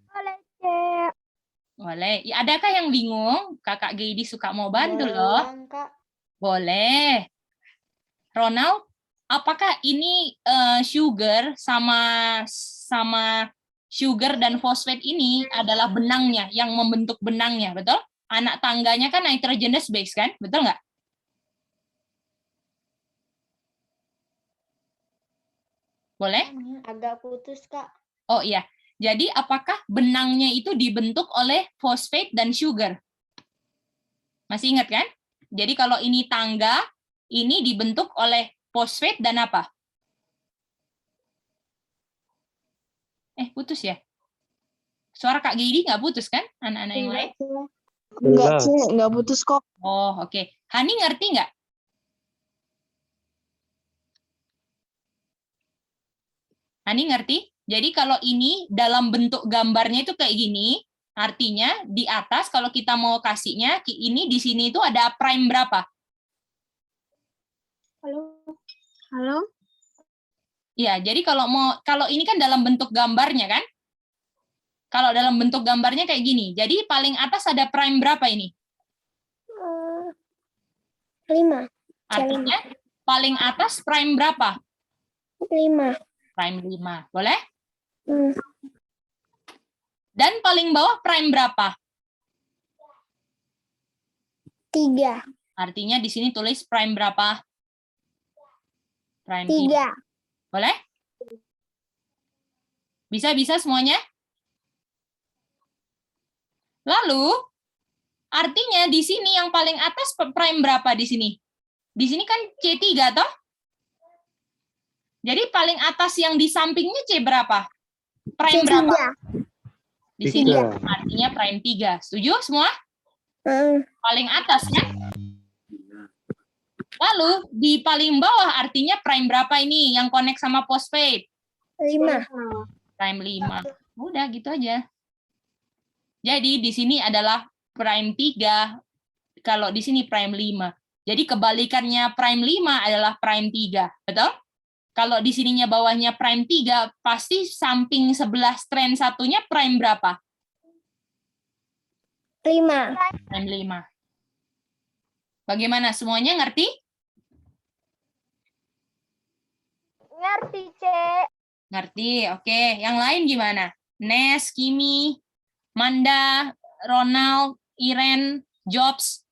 F: Boleh, Cek.
A: Boleh. Ya, adakah yang bingung? Kakak Geidi suka mau bantu loh.
E: Boleh, Kak.
A: Boleh. Ronald, apakah ini sugar sama sugar dan fosfat ini adalah benangnya, yang membentuk benangnya, betul? Anak tangganya kan nitrogenous base kan, betul nggak? Boleh?
E: Agak putus, Kak.
A: Oh iya. Jadi apakah benangnya itu dibentuk oleh fosfat dan sugar? Masih ingat kan? Jadi kalau ini tangga, ini dibentuk oleh fosfat dan apa? Putus ya? Suara Kak Geidi nggak putus kan? Anak-anak yang lain?
E: Enggak,
H: Jelas.
E: Cek. Enggak putus kok.
A: Oh, oke. Hani ngerti nggak? Hani ngerti? Jadi kalau ini dalam bentuk gambarnya itu kayak gini, artinya di atas kalau kita mau kasihnya, ini di sini itu ada prime berapa?
B: Halo?
A: Ya, jadi kalau ini kan dalam bentuk gambarnya kan? Kalau dalam bentuk gambarnya kayak gini. Jadi paling atas ada prime berapa ini?
F: 5.
A: Artinya paling atas prime berapa?
F: 5.
A: Prime 5. Boleh?
F: Hmm.
A: Dan paling bawah prime berapa?
F: 3.
A: Artinya di sini tulis prime berapa? Prime
F: 3.
A: Boleh? Bisa semuanya? Lalu, artinya di sini yang paling atas prime berapa di sini? Di sini kan C3 toh? Jadi paling atas yang di sampingnya C berapa? Prime berapa? Di sini
H: 3.
A: artinya prime 3. Setuju semua?
F: Hmm.
A: Paling atas kan? Lalu di paling bawah artinya prime berapa ini yang connect sama postpaid?
F: 5.
A: Prime 5. Udah gitu aja. Jadi di sini adalah prime 3, kalau di sini prime 5. Jadi kebalikannya prime 5 adalah prime 3, betul? Kalau di sininya bawahnya prime 3, pasti samping sebelah strand satunya prime berapa?
F: 5.
A: Prime 5. Bagaimana, semuanya ngerti?
B: Ngerti, Cek.
A: Ngerti, oke. Yang lain gimana? Nes, Kimi, Manda, Ronald, Iren, Jobs.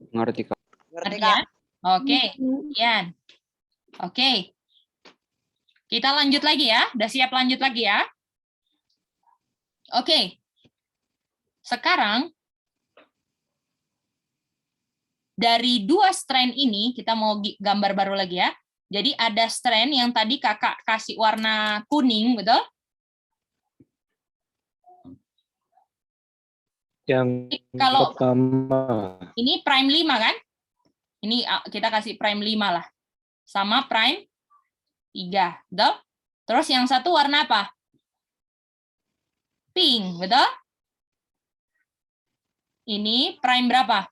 D: Ngerti, Kak.
A: Ngerti ya? Oke, Ian. Oke. Kita lanjut lagi ya. Udah siap lanjut lagi ya? Oke. Sekarang, dari 2 strand ini, kita mau gambar baru lagi ya. Jadi ada strand yang tadi kakak kasih warna kuning, betul?
H: Yang
A: Kalau
H: pertama.
A: ini prime 5 kan? Ini kita kasih prime 5 lah. Sama prime 3, betul? Terus yang satu warna apa? Pink, betul? Ini prime berapa?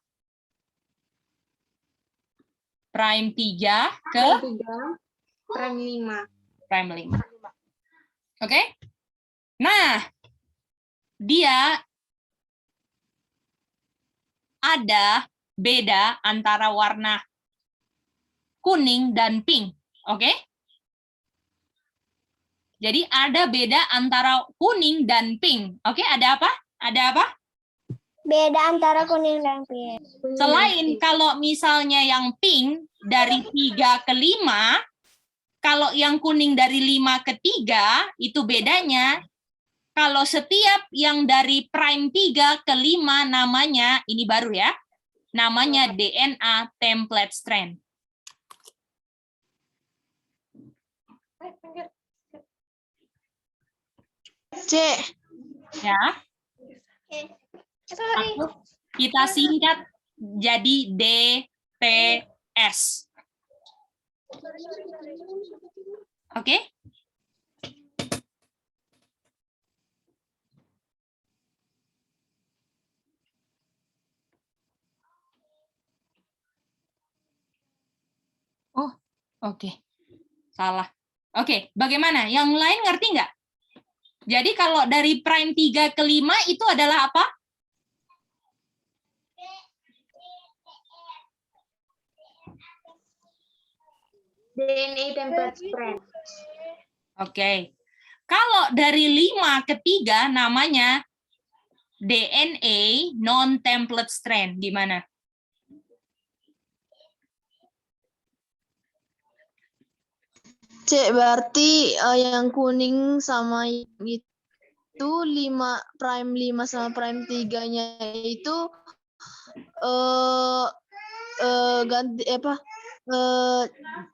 A: Prime 3 ke
C: Prime 5.
A: prime 5. Oke? Nah, dia ada beda antara warna kuning dan pink. Oke? Jadi ada beda antara kuning dan pink. Oke, ada apa? Ada apa?
F: Beda antara kuning dan pink.
A: Selain kalau misalnya yang pink dari 3 ke 5, kalau yang kuning dari 5 ke 3, itu bedanya. Kalau setiap yang dari prime 3 ke 5 namanya, ini baru ya, namanya DNA template strand.
E: C.
A: Ya.
B: Sorry.
A: Kita singkat jadi DTS. Oke? Oh, oke. Salah. Oke, bagaimana? Yang lain ngerti nggak? Jadi kalau dari prime 3 ke 5 itu adalah apa?
C: DNA template strand.
A: Oke. Kalau dari 5 ke 3 namanya DNA non-template strand. Gimana?
E: C berarti yang kuning sama itu 5 prime 5 sama prime 3-nya itu ganti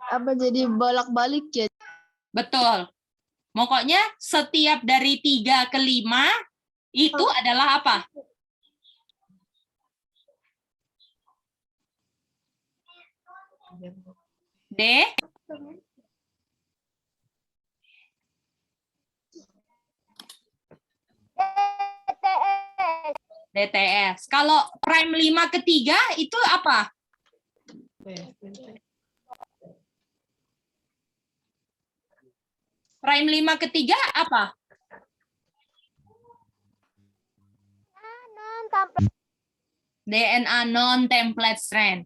E: apa jadi bolak-balik ya.
A: Betul. Pokoknya setiap dari 3 ke 5 itu adalah apa? D. DTS. Kalau prime 5 ke 3 itu apa? Prime 5 ke 3 apa? DNA non-template strand.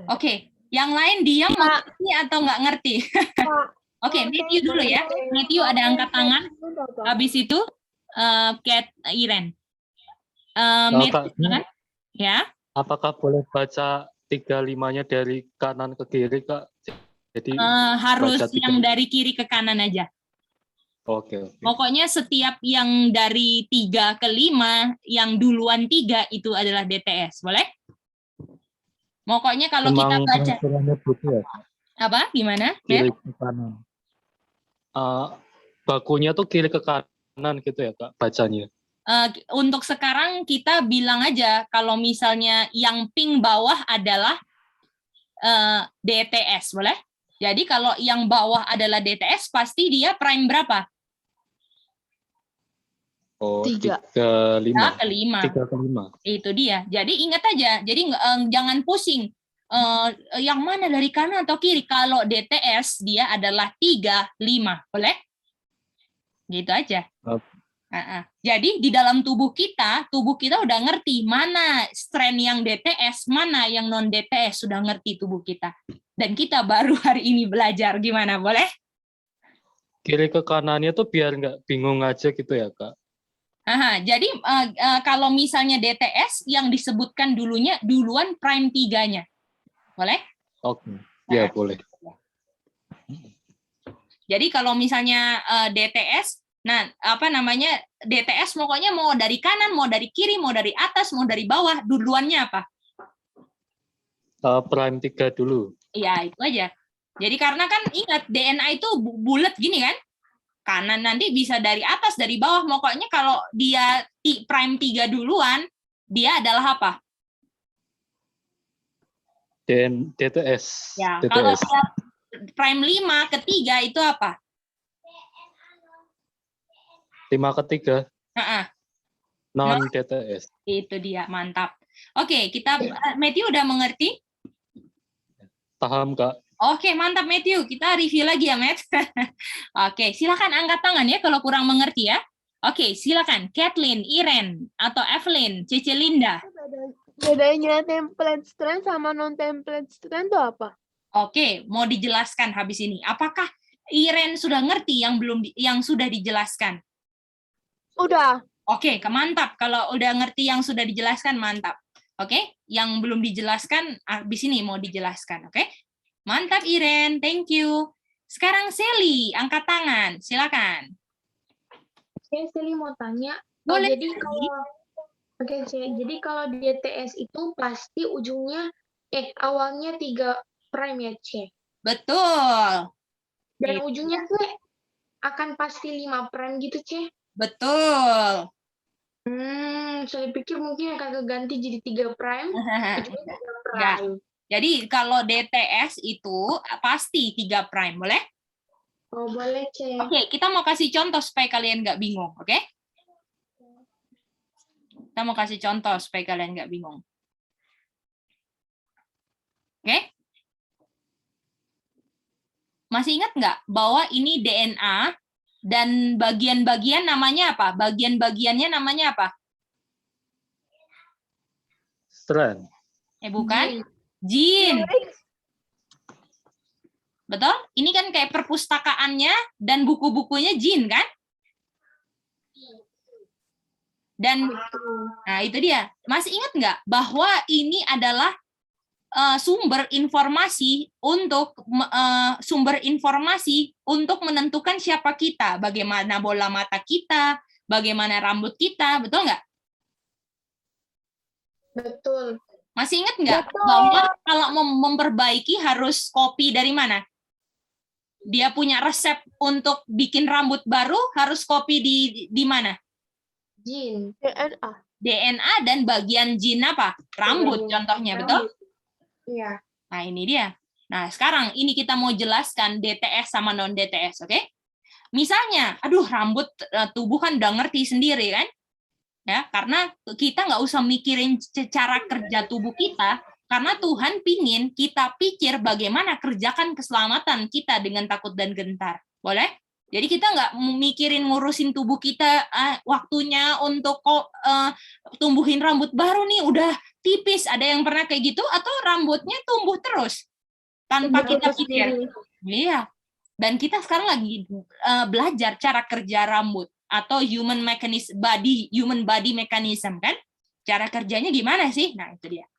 A: Oke, yang lain dia mengerti atau nggak ngerti? Oke, Matthew dulu ya. Matthew ada angkat tangan. Habis itu Kat Iren. Matthew,
H: Kak,
A: ya.
H: apakah boleh baca 3-5-nya dari kanan ke kiri, Kak? Jadi
A: Harus
H: baca
A: yang
H: 3.
A: dari kiri ke kanan aja.
H: Oke.
A: Pokoknya setiap yang dari 3 ke 5, yang duluan 3 itu adalah DTS. Boleh? Pokoknya kalau kita
H: Memang
A: baca.
H: transferannya begitu ya, Kak?
A: Apa? Gimana?
H: Kiri ke kanan. Bakunya tuh kiri ke kanan gitu ya, Kak, bacanya.
A: Untuk sekarang kita bilang aja kalau misalnya yang pink bawah adalah DTS, boleh? Jadi kalau yang bawah adalah DTS, pasti dia prime berapa?
H: Oh,
E: 3.
H: 35.
A: Ke 5.
H: 3 ke 5.
A: Itu dia. Jadi ingat aja. Jadi jangan pusing. Yang mana dari kanan atau kiri? Kalau DTS dia adalah 3, 5. Boleh? Gitu aja. Jadi di dalam tubuh kita udah ngerti mana strain yang DTS, mana yang non DTS, sudah ngerti tubuh kita. Dan kita baru hari ini belajar. Gimana? Boleh?
H: Kiri ke kanannya tuh biar nggak bingung aja gitu ya, Kak.
A: Jadi kalau misalnya DTS yang disebutkan duluan prime 3-nya. Boleh?
H: Oke. Ya, boleh.
A: Jadi kalau misalnya DTS, DTS pokoknya mau dari kanan, mau dari kiri, mau dari atas, mau dari bawah, duluannya apa?
H: Prime 3 dulu.
A: Iya, itu aja. Jadi karena kan ingat DNA itu bulat gini kan? Kanan nanti bisa dari atas, dari bawah. Pokoknya kalau dia prime 3 duluan, dia adalah apa?
H: DTS.
A: Ya,
H: DTS.
A: kalau dia prime 5 ke 3 itu apa?
H: 5 ke 3. Non
A: Non
H: DTS.
A: Itu dia, mantap. Oke, Matthew udah mengerti?
H: Paham, Kak.
A: Oke, mantap Matthew. Kita review lagi ya, Matt. Oke, silakan angkat tangan ya kalau kurang mengerti ya. Oke, silakan. Kathleen, Iren, atau Evelyn, Cece Linda.
F: Bedanya template strand sama non template strand itu apa?
A: Oke, mau dijelaskan habis ini. Apakah Iren sudah ngerti yang sudah dijelaskan?
F: Udah.
A: Oke, mantap. Kalau udah ngerti yang sudah dijelaskan, mantap. Oke, yang belum dijelaskan, habis ini mau dijelaskan. Oke, mantap Iren, thank you. Sekarang Sally, angkat tangan, silakan.
C: Oke, Sally mau tanya.
A: Boleh.
C: Jadi kalau DTS itu pasti ujungnya, awalnya 3 prime ya, C.
A: Betul.
C: Dan ujungnya tuh akan pasti 5 prime gitu, C.
A: Betul.
C: Saya pikir mungkin akan keganti jadi 3 prime. Ujungnya 3 prime.
A: Jadi kalau DTS itu pasti 3 prime, boleh?
C: Oh, boleh, C.
A: Oke, kita mau kasih contoh supaya kalian nggak bingung, oke? Kita mau kasih contoh supaya kalian nggak bingung. Oke? Masih ingat nggak bahwa ini DNA dan bagian-bagian namanya apa? Bagian-bagiannya namanya apa?
H: Strand.
A: Bukan? Gene. Betul? Ini kan kayak perpustakaannya dan buku-bukunya Gene, kan? Dan nah itu dia. Masih ingat nggak bahwa ini adalah sumber informasi untuk menentukan siapa kita, bagaimana bola mata kita, bagaimana rambut kita, betul nggak?
C: Betul.
A: Masih ingat nggak bahwa kalau memperbaiki harus copy dari mana? Dia punya resep untuk bikin rambut baru harus copy di mana?
C: Gene.
A: DNA dan bagian gene apa? Rambut contohnya, betul?
C: Iya.
A: Nah, ini dia. Nah, sekarang ini kita mau jelaskan DTS sama non-DTS, oke? Misalnya, rambut tubuh kan udah ngerti sendiri, kan? Ya, karena kita nggak usah mikirin cara kerja tubuh kita, karena Tuhan pingin kita pikir bagaimana kerjakan keselamatan kita dengan takut dan gentar. Boleh? Jadi kita nggak mikirin ngurusin tubuh kita, waktunya untuk tumbuhin rambut baru nih, udah tipis. Ada yang pernah kayak gitu? Atau rambutnya tumbuh terus? Tanpa kita pikir. Iya. Dan kita sekarang lagi belajar cara kerja rambut. Atau human body mechanism, kan? Cara kerjanya gimana sih? Nah, itu dia.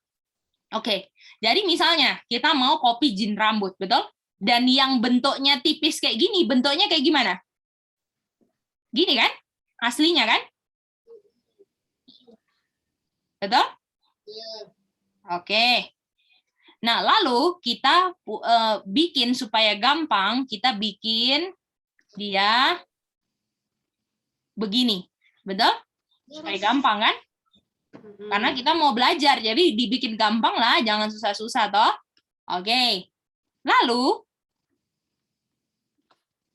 A: Oke. Jadi misalnya, kita mau copy gene rambut, betul? Dan yang bentuknya tipis kayak gini, bentuknya kayak gimana? Gini kan? Aslinya kan? Betul? Oke. Nah, lalu kita bikin supaya gampang, kita bikin dia begini. Betul? Supaya gampang kan? Karena kita mau belajar, jadi dibikin gampang lah, jangan susah-susah toh. Oke. Lalu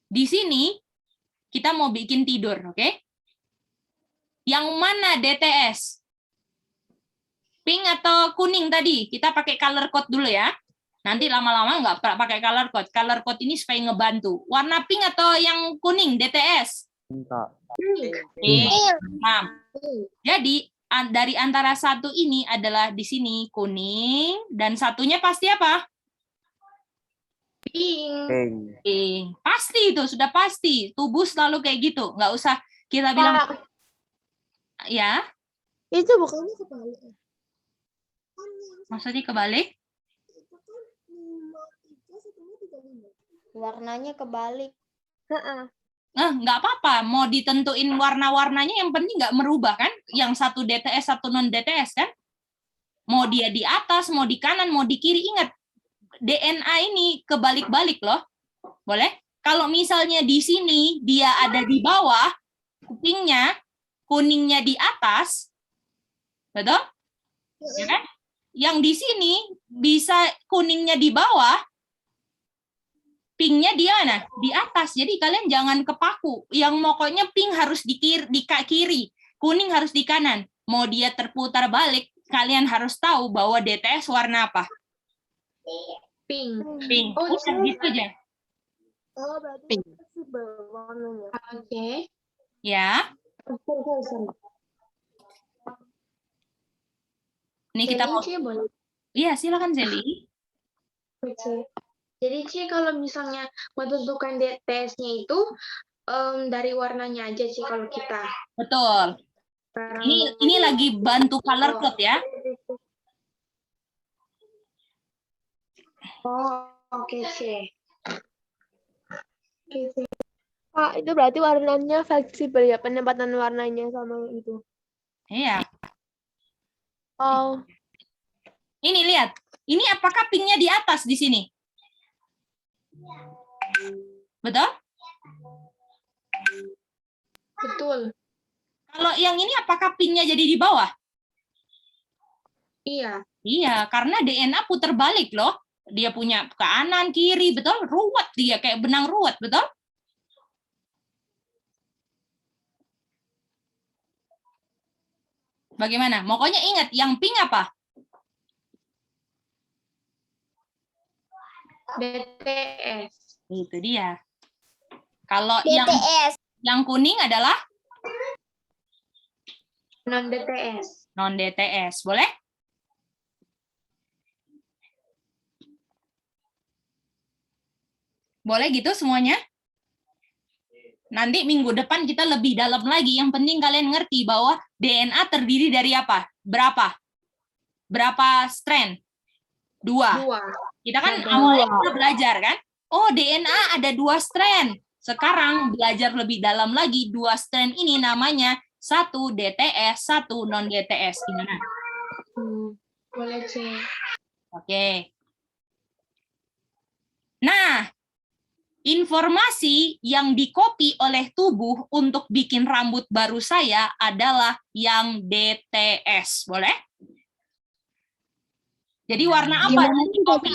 A: di sini kita mau bikin tidur, oke? Yang mana DTS? Pink atau kuning tadi? Kita pakai color code dulu ya. Nanti lama-lama nggak pakai color code. Color code ini supaya ngebantu. Warna pink atau yang kuning DTS?
D: Kak.
A: Pink. Nah, jadi dari antara satu ini adalah di sini kuning dan satunya pasti apa?
C: Pink.
D: Pink.
A: Pink. Pasti itu sudah pasti. Tubuh selalu kayak gitu. Nggak usah kita bilang ya.
F: Itu bukannya kebalik ya? Kan yang
A: Maksudnya kebalik?
F: itu kan 53, satunya 35.
E: Warnanya kebalik.
A: Nggak apa-apa. Mau ditentuin warna-warnanya yang penting nggak merubah kan? Yang satu DTS, satu non DTS kan? Mau dia di atas, mau di kanan, mau di kiri. Ingat, DNA ini kebalik-balik loh. Boleh? Kalau misalnya di sini dia ada di bawah, kupingnya, kuningnya di atas, betul? Ya kan? Yang di sini bisa kuningnya di bawah, pinknya di mana? Di atas. Jadi kalian jangan kepaku. Yang pokoknya pink harus di kiri, kuning harus di kanan. Mau dia terputar balik, kalian harus tahu bahwa DTS warna apa?
C: Pink.
A: Pink.
C: Oh,
A: Udah gitu aja.
F: Oh, berarti fleksibel warnanya.
C: Oke.
A: Ya. Ini kita mau.
C: Jadi, Ci, boleh.
A: Iya, silakan Zeli.
C: Oke. Jadi, Ci, kalau misalnya menentukan DTS-nya itu dari warnanya aja sih kalau kita.
A: Betul.
C: Sekarang
A: Ini lagi bantu color code ya.
C: Oh, oke, Ci. Oke, Ci.
B: Pak, itu berarti warnanya fleksibel ya, penempatan warnanya sama itu.
A: Iya.
B: Oh,
A: Ini lihat. Ini apakah pinknya di atas di sini? Betul?
C: Betul.
A: Kalau yang ini apakah pinknya jadi di bawah?
C: Iya.
A: Iya, karena DNA putar balik loh. Dia punya kanan, kiri, betul? Ruwet dia, kayak benang ruwet, betul? Bagaimana? Pokoknya ingat, yang pink apa?
C: DTS.
A: Itu dia. Kalau
F: DTS.
A: yang kuning adalah
C: Non-DTS.
A: non-DTS. Boleh? Boleh gitu semuanya? Nanti minggu depan kita lebih dalam lagi. Yang penting kalian ngerti bahwa DNA terdiri dari apa? Berapa? Berapa strand? 2.
C: 2.
A: Kita kan
C: Ada
A: awalnya kita belajar kan? Oh, DNA ada 2 strand. Sekarang belajar lebih dalam lagi. 2 strand ini namanya 1 DTS, 1 non-DTS. Gimana?
C: Boleh, Ci.
A: Oke. Nah, informasi yang di-copy oleh tubuh untuk bikin rambut baru saya adalah yang DTS. Boleh? Jadi warna apa yang di-copy?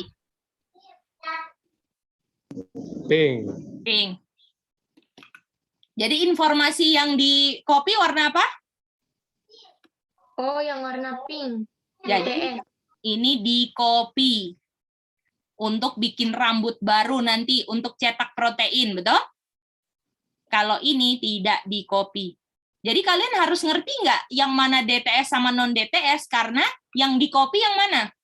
H: Pink.
A: Pink. Jadi informasi yang di-copy warna apa?
C: Oh, yang warna pink.
A: Jadi
C: DTS.
A: ini di-copy untuk bikin rambut baru nanti untuk cetak protein, betul? Kalau ini tidak di-copy. Jadi kalian harus ngerti nggak yang mana DTS sama non-DTS, karena yang di-copy yang mana?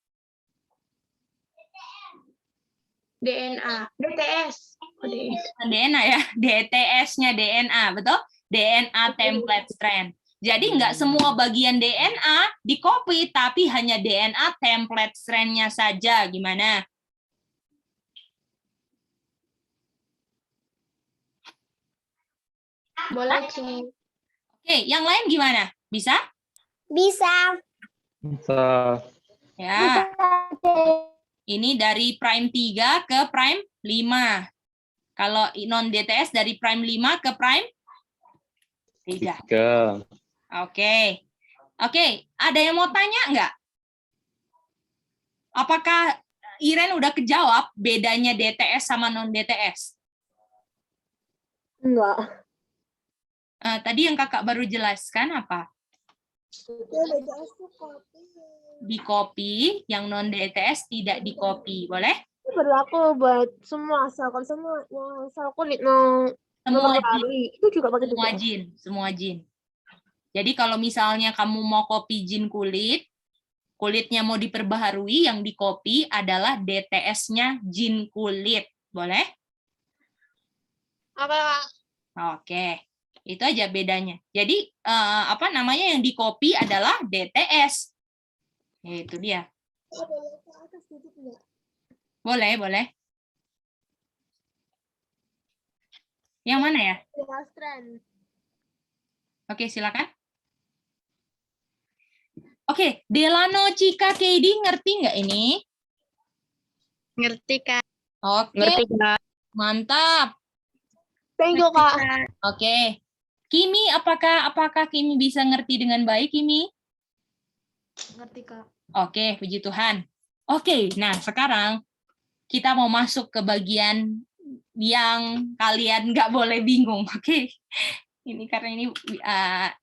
C: DNA. DTS. Oh, DTS.
A: DNA ya, DTS-nya DNA, betul? DNA template strand. Jadi nggak semua bagian DNA di-copy, tapi hanya DNA template strand-nya saja. Gimana?
C: Boleh, Ci.
A: Oke, yang lain gimana? Bisa?
F: Bisa.
H: Bisa.
A: Ya. Ini dari prime 3 ke prime 5. Kalau non-DTS dari prime 5 ke prime 3.
H: 3.
A: Oke. Oke, ada yang mau tanya nggak? Apakah Iren udah kejawab bedanya DTS sama non-DTS?
F: Enggak.
A: Tadi yang kakak baru jelaskan apa?
F: Ya, DTS tuh copy.
A: Di copy, yang non-DTS tidak di copy. Boleh?
F: Itu berlaku buat semua asalkan semua yang asal kulit mau
A: Semua jin.
F: lari itu juga pakai
A: Semua
F: DTS.
A: jin. Semua jin. Jadi kalau misalnya kamu mau copy jin kulit, kulitnya mau diperbaharui, yang di copy adalah DTS-nya jin kulit. Boleh?
B: Apa?
A: Oke. Itu aja bedanya. Jadi apa namanya yang di copy adalah DTS. Itu dia.
F: Boleh ke atas dikit nggak?
A: Boleh, boleh. Yang mana ya?
F: Last trend.
A: Oke, silakan. Oke, Delano, Cika, Keidi, ngerti nggak ini?
B: Ngerti, Kak.
A: Oke,
G: Ngerti, Kak?
A: mantap.
F: Thank you, Kak.
A: Oke. Kimi, apakah Kimi bisa ngerti dengan baik, Kimi?
C: Ngerti, Kak.
A: Oke, puji Tuhan. Oke, nah sekarang kita mau masuk ke bagian yang kalian nggak boleh bingung, oke? Ini karena ini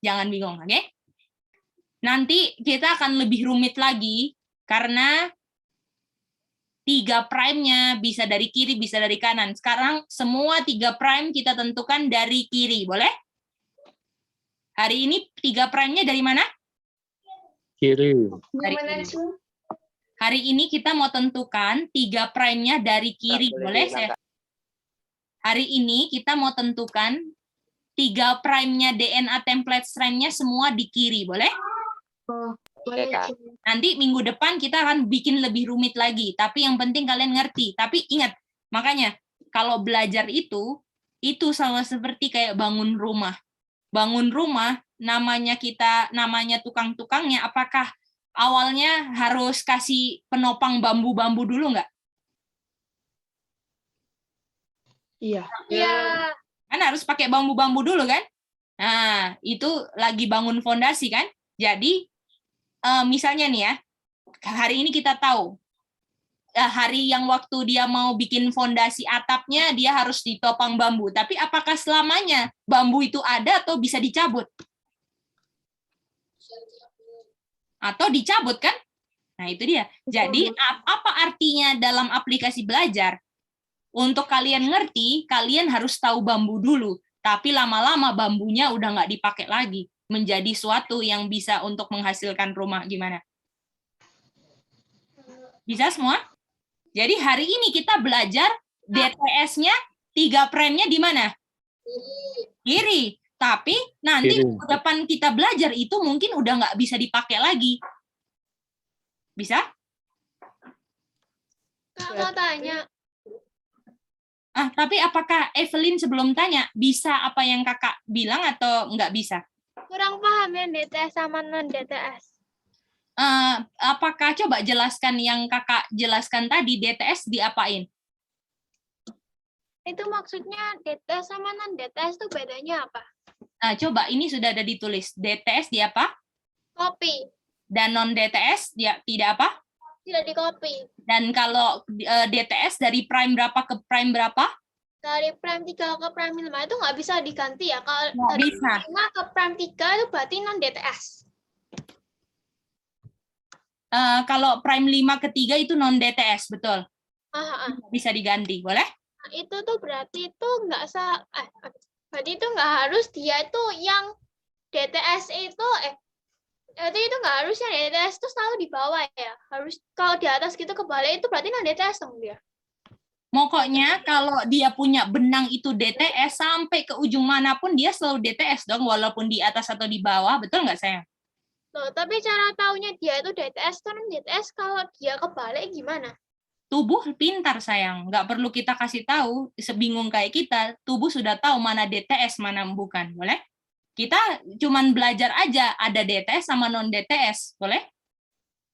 A: jangan bingung, oke? Nanti kita akan lebih rumit lagi karena 3 prime-nya bisa dari kiri, bisa dari kanan. Sekarang semua 3 prime kita tentukan dari kiri, boleh? Hari ini 3 prime-nya dari mana?
H: Kiri.
A: Dari
C: Gimana
A: kiri.
C: sih?
A: Hari ini kita mau tentukan 3 prime-nya dari kiri, boleh? Hari ini kita mau tentukan 3 prime-nya DNA template strand-nya semua di kiri, boleh?
C: Boleh,
D: Kak.
C: Ci.
A: Nanti minggu depan kita akan bikin lebih rumit lagi, tapi yang penting kalian ngerti. Tapi ingat, makanya kalau belajar itu sama seperti kayak bangun rumah. Bangun rumah, namanya tukang-tukangnya, apakah awalnya harus kasih penopang bambu-bambu dulu nggak?
C: Iya.
A: Kan harus pakai bambu-bambu dulu kan? Nah, itu lagi bangun fondasi kan? Jadi, misalnya nih ya, hari ini kita tahu, hari yang waktu dia mau bikin fondasi atapnya, dia harus ditopang bambu. Tapi apakah selamanya bambu itu ada atau bisa dicabut? Atau dicabut kan? Nah, itu dia. Jadi, apa artinya dalam aplikasi belajar? Untuk kalian ngerti, kalian harus tahu bambu dulu. Tapi lama-lama bambunya udah nggak dipakai lagi. Menjadi suatu yang bisa untuk menghasilkan rumah. Gimana? Bisa semua? Jadi hari ini kita belajar DTS-nya, 3 prime-nya di mana? Kiri. Tapi nanti
H: Kiri.
A: minggu depan kita belajar itu mungkin udah nggak bisa dipakai lagi. Bisa?
B: Kak, mau tanya.
A: Tapi apakah Evelyn sebelum tanya, bisa apa yang kakak bilang atau nggak bisa?
B: Kurang paham ya DTS sama non-DTS.
A: Apakah coba jelaskan yang kakak jelaskan tadi, DTS diapain?
B: Itu maksudnya DTS sama non-DTS itu bedanya apa?
A: Nah, coba ini sudah ada ditulis. DTS di apa?
B: Copy.
A: Dan non-DTS dia tidak apa?
B: Tidak di copy.
A: Dan kalau DTS dari prime berapa ke prime berapa?
B: Dari prime 3 ke prime 5 itu nggak bisa diganti ya. Kalau
A: Nggak
B: dari
A: bisa.
B: 5 ke prime 3 itu berarti non-DTS.
A: Kalau prime 5 ke 3 itu non-DTS, betul. Bisa diganti, boleh?
B: Nah, itu tuh berarti itu nggak berarti itu nggak harus dia itu yang DTS itu berarti itu nggak harus yang DTS itu selalu di bawah ya. Harus kalau di atas gitu kebalik itu berarti non DTS dong dia.
A: Pokoknya kalau dia punya benang itu DTS, sampai ke ujung manapun dia selalu DTS dong, walaupun di atas atau di bawah, betul nggak sayang?
B: Loh, tapi cara taunya dia itu DTS atau non DTS kalau dia kebalik gimana?
A: Tubuh pintar sayang, nggak perlu kita kasih tahu, sebingung kayak kita, tubuh sudah tahu mana DTS, mana bukan, boleh? Kita cuman belajar aja, ada DTS sama non-DTS, boleh?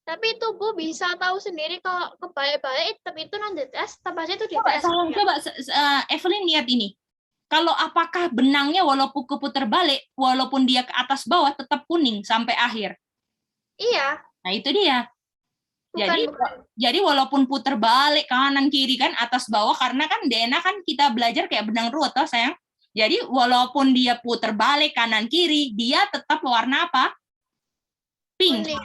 B: Tapi tubuh bisa tahu sendiri kalau kebalik-balik tapi itu non DTS, tapi itu
A: Coba,
B: DTS.
A: sayang, coba Evelyn lihat ini. Kalau apakah benangnya walaupun keputar balik, walaupun dia ke atas bawah tetap kuning sampai akhir?
B: Iya.
A: Nah itu dia. Jadi walaupun puter balik kanan kiri kan atas bawah, karena kan DNA kan kita belajar kayak benang ruwet toh sayang. Jadi walaupun dia puter balik kanan kiri, dia tetap warna apa? Pink.
B: Kuning.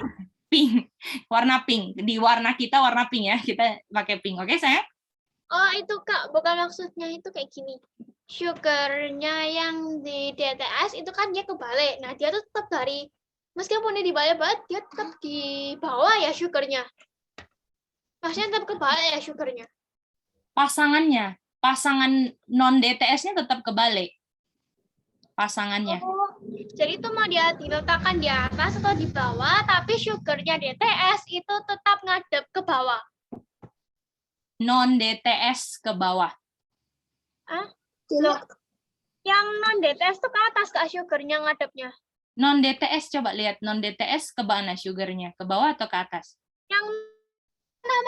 A: Pink. Warna pink. Di warna kita warna pink ya. Kita pakai pink. Oke sayang?
B: Oh itu Kak, bukan maksudnya itu kayak gini. Sugarnya yang di DTS itu kan dia kebalik. Nah dia tuh tetap dari, meskipun dia dibalik-balik, dia tetap di bawah ya sugarnya. Maksudnya tetap kebalik ya sugarnya.
A: Pasangan non DTS-nya tetap kebalik. Pasangannya.
B: Oh, jadi itu mau dia diletakkan di atas atau di bawah, tapi sugarnya DTS itu tetap ngadep ke bawah.
A: Non DTS ke bawah.
B: Yang non DTS tuh ke atas Kak sugarnya ngadepnya.
A: Non DTS coba lihat non DTS ke mana sugarnya? Ke bawah atau ke atas?
B: Yang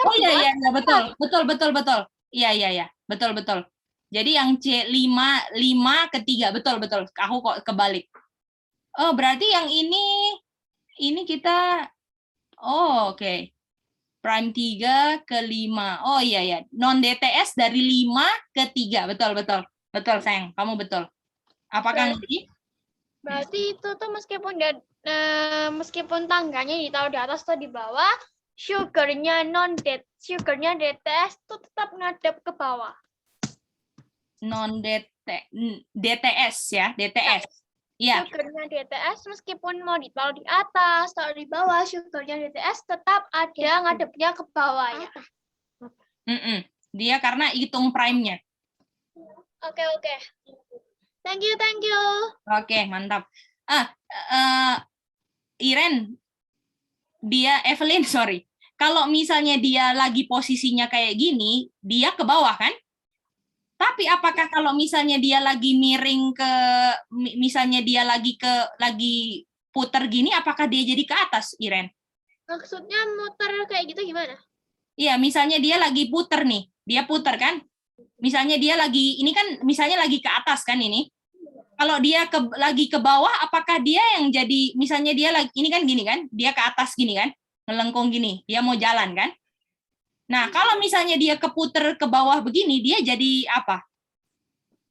A: Oh iya betul. Iya. Betul. Jadi yang C5 ke 3 betul. Aku kok kebalik. Oh, berarti yang ini kita oke. Prime 3 ke 5. Oh iya. Non DTS dari 5 ke 3. Betul. Betul sayang, kamu betul. Apakah ngerti?
B: berarti itu tuh meskipun tangganya ditaruh di atas atau di bawah, sugarnya DTS tuh tetap ngadep ke bawah.
A: Non DTS ya, DTS. Iya.
B: Sugarnya DTS meskipun mau ditaruh di atas atau di bawah, sugarnya DTS tetap ada ngadepnya ke bawah ya.
A: Dia karena hitung prime-nya.
B: Oke. Thank you.
A: Oke, mantap. Iren, Evelyn, sorry. Kalau misalnya dia lagi posisinya kayak gini, dia ke bawah kan? Tapi apakah kalau misalnya dia lagi miring misalnya dia lagi puter gini, apakah dia jadi ke atas, Iren?
B: Maksudnya muter kayak gitu gimana?
A: Iya, misalnya dia lagi puter nih, dia puter kan? Misalnya dia lagi, ini kan misalnya lagi ke atas kan ini. Kalau dia lagi ke bawah, apakah dia yang jadi, misalnya dia lagi, ini kan gini kan, dia ke atas gini kan, ngelengkung gini, dia mau jalan kan? Nah, kalau misalnya dia keputer ke bawah begini, dia jadi apa?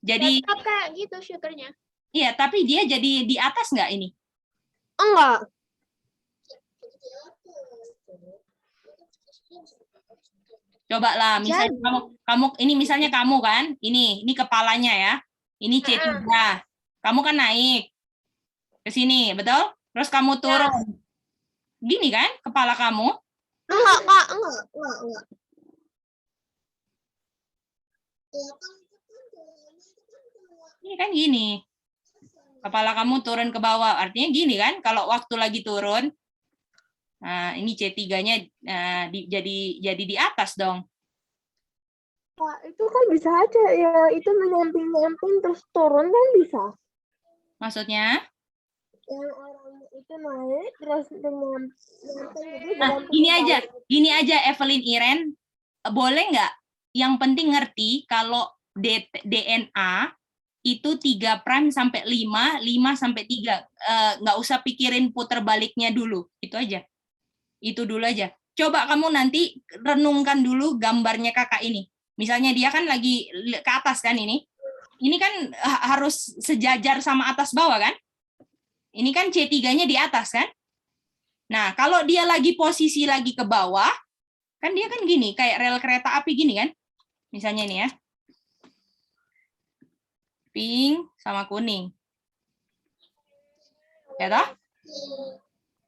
A: Jadi
B: tetap kayak gitu sugarnya.
A: Iya, tapi dia jadi di atas nggak ini?
E: Enggak.
A: Coba lah, misalnya kamu ini misalnya kamu kan, ini kepalanya ya, ini C3, kamu kan naik ke sini, betul? Terus kamu turun, gini kan, kepala kamu?
E: Enggak, Kak. Enggak.
A: Ini kan gini, kepala kamu turun ke bawah, artinya gini kan, kalau waktu lagi turun, nah ini C3-nya jadi di atas dong.
F: Wah, itu kan bisa aja ya, itu menyamping-nyamping terus turun kan bisa.
A: Maksudnya?
F: Yang orang itu naik terus menyamping itu
A: Nah, gini aja Evelyn Iren, boleh nggak? Yang penting ngerti kalau DNA itu 3' sampai 5 sampai 3. Nggak usah pikirin puter baliknya dulu, itu aja. Itu dulu aja. Coba kamu nanti renungkan dulu gambarnya kakak ini. Misalnya dia kan lagi ke atas kan ini. Ini kan harus sejajar sama atas bawah kan? Ini kan C3-nya di atas kan? Nah, kalau dia lagi posisi lagi ke bawah, kan dia kan gini, kayak rel kereta api gini kan? Misalnya ini ya. Pink sama kuning. Ya toh?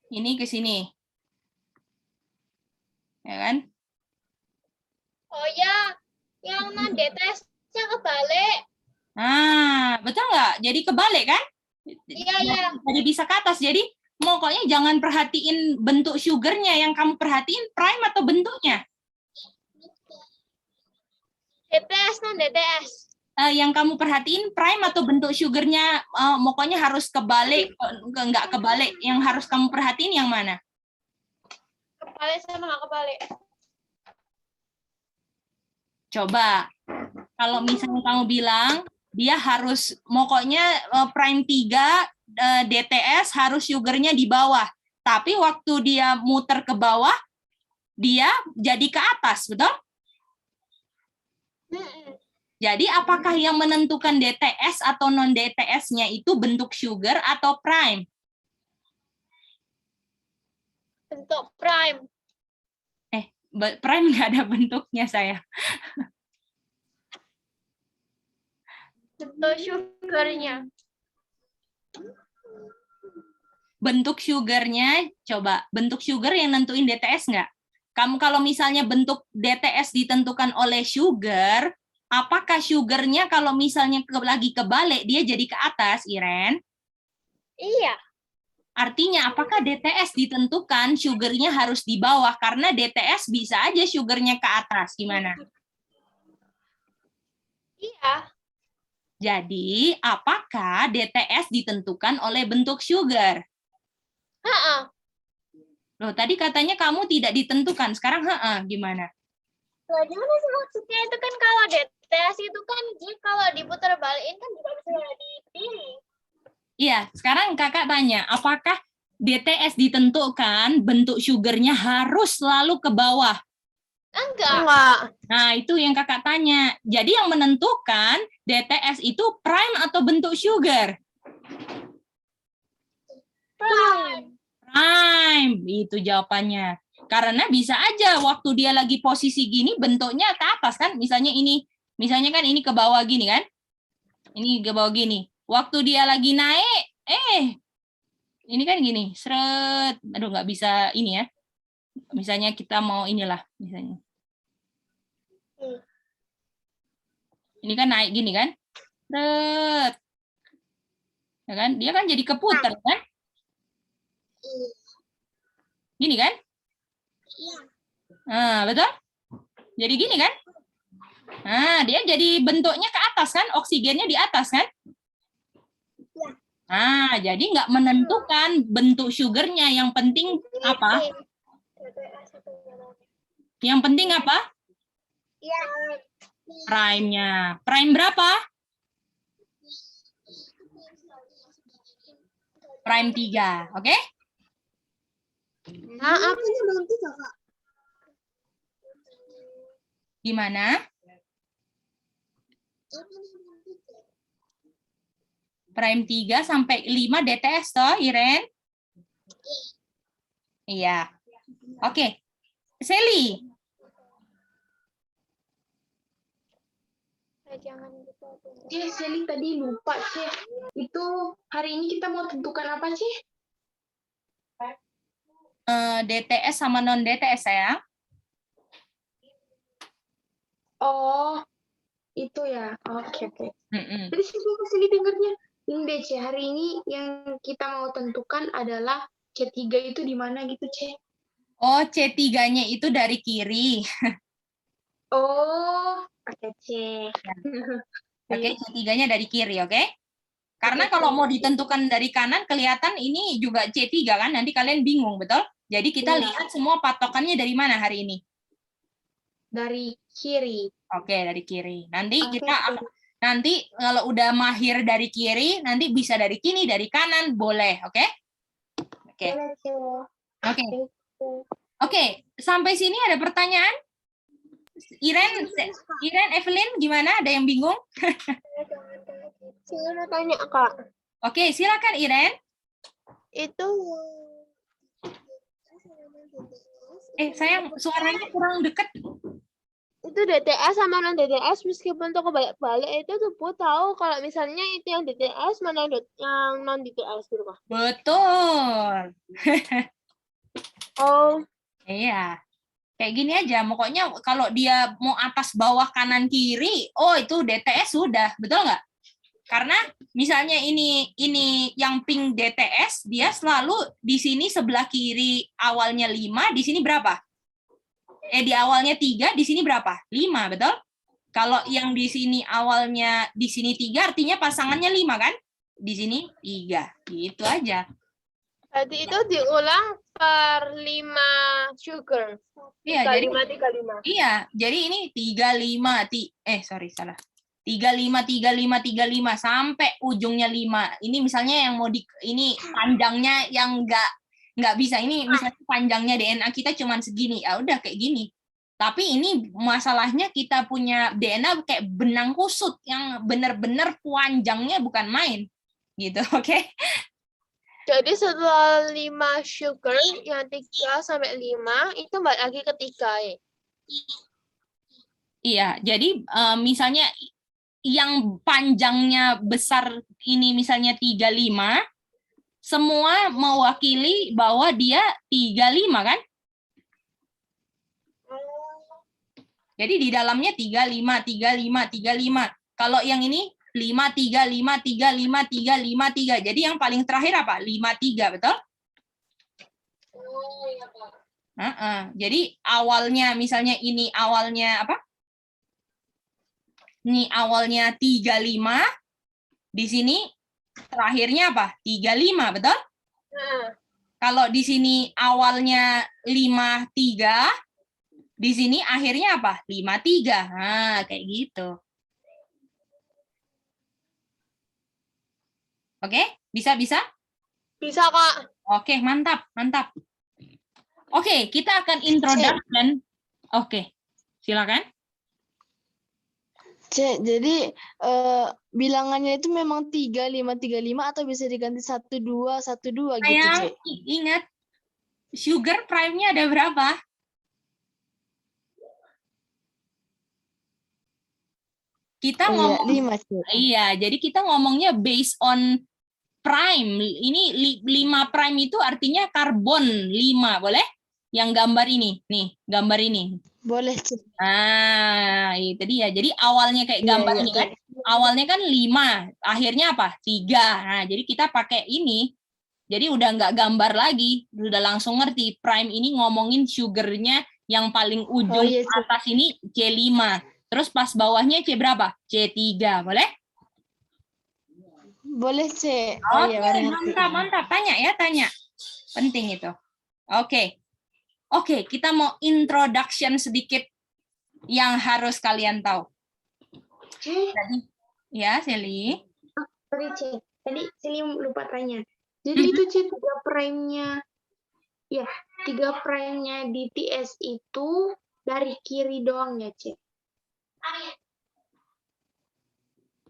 A: Ini ke sini. Ya kan?
B: Oh ya, yang non DTS-nya kebalik.
A: Nah, betul nggak? Jadi kebalik kan?
B: Iya.
A: Jadi bisa ke atas. Jadi pokoknya jangan perhatiin bentuk sugarnya, yang kamu perhatiin prime atau bentuknya.
B: DTS non DTS.
A: Yang kamu perhatiin prime atau bentuk sugarnya, pokoknya harus kebalik, nggak kebalik. Yang harus kamu perhatiin yang mana?
B: Kebalik sama nggak kebalik.
A: Coba, kalau misalnya kamu bilang, dia harus, pokoknya prime 3, DTS harus sugarnya di bawah. Tapi waktu dia muter ke bawah, dia jadi ke atas, betul?
B: Mm-mm.
A: Jadi apakah yang menentukan DTS atau non-DTS-nya itu bentuk sugar atau prime?
B: Bentuk prime.
A: Prime nggak ada bentuknya saya.
B: Bentuk sugarnya.
A: Bentuk sugarnya, coba. Bentuk sugar yang nentuin DTS nggak? Kamu kalau misalnya bentuk DTS ditentukan oleh sugar, apakah sugarnya kalau misalnya lagi kebalik, dia jadi ke atas, Iren?
B: Iya.
A: Artinya apakah DTS ditentukan sugarnya harus di bawah? Karena DTS bisa aja sugarnya ke atas. Gimana?
B: Iya.
A: Jadi apakah DTS ditentukan oleh bentuk sugar?
B: Heeh.
A: Loh, tadi katanya kamu tidak ditentukan. Sekarang gimana?
B: Nah, gimana sih maksudnya itu kan kalau DTS itu kan dia kalau diputar balikin kan juga bisa dipilih.
A: Iya, sekarang kakak tanya, apakah DTS ditentukan bentuk sugarnya harus selalu ke bawah?
B: Enggak.
A: Nah, itu yang kakak tanya. Jadi yang menentukan DTS itu prime atau bentuk sugar?
B: Prime.
A: Prime, itu jawabannya. Karena bisa aja waktu dia lagi posisi gini bentuknya ke atas kan? Misalnya kan ini ke bawah gini kan? Ini ke bawah gini. Waktu dia lagi naik, ini kan gini, seret. Aduh, nggak bisa ini ya. Misalnya kita mau inilah, misalnya. Ini kan naik gini kan? Seret. Ya kan? Dia kan jadi keputar kan? Gini kan? Nah, betul? Jadi gini kan? Nah, dia jadi bentuknya ke atas kan? Oksigennya di atas kan? Nah, jadi nggak menentukan bentuk sugarnya. Yang penting apa? Yang penting apa? Prime-nya. Prime berapa? Prime 3, oke? Gimana? Prime 3 sampai 5 DTS toh, Iren? Iya. Oke. Sally.
C: Sally tadi lupa, Cih. Itu hari ini kita mau tentukan apa, Cih?
A: DTS sama non-DTS, sayang.
C: Oh, itu ya. Oke.
A: Mm-mm.
C: Jadi sini dengarnya. Ini deh, Cih. Hari ini yang kita mau tentukan adalah C3 itu di mana gitu, Cih?
A: Oh, C3-nya itu dari kiri.
C: Oh, oke, Cih.
A: Oke, C3-nya dari kiri, oke? Karena kalau mau ditentukan dari kanan, kelihatan ini juga C3 kan, nanti kalian bingung, betul? Jadi kita lihat semua patokannya dari mana hari ini?
C: Dari kiri.
A: Oke, dari kiri. Nanti kalau udah mahir dari kiri, nanti bisa dari kiri, dari kanan, boleh, oke? Oke, sampai sini ada pertanyaan? Iren, Evelyn, gimana? Ada yang bingung?
F: Saya mau tanya, Kak.
A: Oke, silakan Iren.
F: Itu
A: Sayang, suaranya kurang deket.
F: itu DTS sama non DTS meskipun tuh kebalik-balik itu tuh tahu kalau misalnya itu yang DTS mana yang non DTS gitu Kak.
A: Betul.
F: Oh,
A: Iya. Kayak gini aja, pokoknya kalau dia mau atas, bawah, kanan, kiri, oh itu DTS sudah, betul nggak? Karena misalnya ini yang pink DTS, dia selalu di sini sebelah kiri awalnya 5, di sini berapa? Di awalnya 3, di sini berapa? 5, betul? Kalau yang di sini awalnya di sini 3, artinya pasangannya 5 kan? Di sini 3, gitu aja.
F: berarti itu diulang per 5 sugar.
A: Iya,
F: 35.
A: Iya, jadi ini 35, salah. 35 sampai ujungnya 5. Ini misalnya yang mau ini panjangnya yang Nggak bisa. Ini misalnya panjangnya DNA kita cuma segini, ya udah kayak gini. Tapi ini masalahnya kita punya DNA kayak benang kusut yang benar-benar panjangnya bukan main, gitu, oke?
F: Jadi setelah 5 sugar yang 3 sampai 5 itu balik lagi ke 3 ya.
A: Iya, jadi misalnya yang panjangnya besar ini misalnya 35, semua mewakili bahwa dia 35 kan? Jadi di dalamnya 35, 35, 35. Kalau yang ini 5, 3, 5, 3, 5, 3, 5, 3. Jadi yang paling terakhir apa? 5, 3, betul? Jadi awalnya misalnya ini awalnya apa? Ini awalnya 35, di sini terakhirnya apa? 35, betul? Kalau di sini awalnya 53, di sini akhirnya apa? 53. Nah, kayak gitu. Oke, bisa?
F: Bisa, Kak.
A: Oke, mantap, mantap. Oke, kita akan introduction. Oke, silakan.
E: Cek, jadi bilangannya itu memang 3535 atau bisa diganti 1212 gitu,
A: Sayang,
E: Cek.
A: ingat, sugar prime-nya ada berapa? Kita
E: Iya,
A: ngomong
E: 5, Cek.
A: Iya, jadi kita ngomongnya based on prime. Ini 5 prime itu artinya karbon 5, boleh? Yang gambar ini, nih, gambar ini.
E: Boleh, Cek.
A: Nah, itu dia. Jadi awalnya kayak
E: Iya,
A: gambar
E: iya,
A: ini kan. Awalnya kan 5, akhirnya apa? 3. Nah, jadi kita pakai ini. Jadi udah nggak gambar lagi, udah langsung ngerti. Prime ini ngomongin sugarnya yang paling ujung
E: iya, Cek.
A: atas ini C5. Terus pas bawahnya C berapa? C3, boleh?
E: Boleh, Cek. Oh,
A: Oke,
E: iya, baru ngerti.
A: mantap, mantap. Tanya ya, tanya. Penting itu. Oke. Oke, kita mau introduction sedikit yang harus kalian tahu. Jadi, ya, Sally.
C: Sorry, Cek. Tadi Sili lupa tanya. Jadi itu Cek, 3 prime-nya, ya, 3 prime-nya di TS itu dari kiri doang ya, Cek?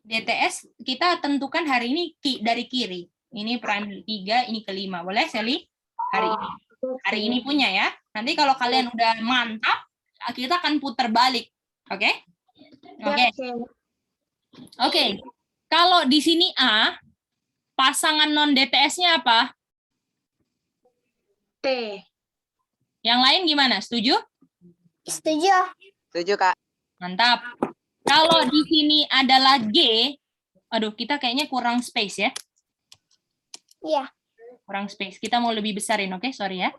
A: DTS kita tentukan hari ini dari kiri. Ini prime 3, ini kelima. Boleh, Sally? Hari ini punya ya. Nanti kalau kalian udah mantap, kita akan putar balik. Oke? Oke. Oke. Kalau di sini A, pasangan non DTS-nya apa?
C: T.
A: Yang lain gimana? Setuju?
F: Setuju.
D: Setuju, Kak.
A: Mantap. Kalau di sini adalah G, aduh kita kayaknya kurang space ya.
F: Iya.
A: Kurang space. Kita mau lebih besarin, oke? Sorry ya.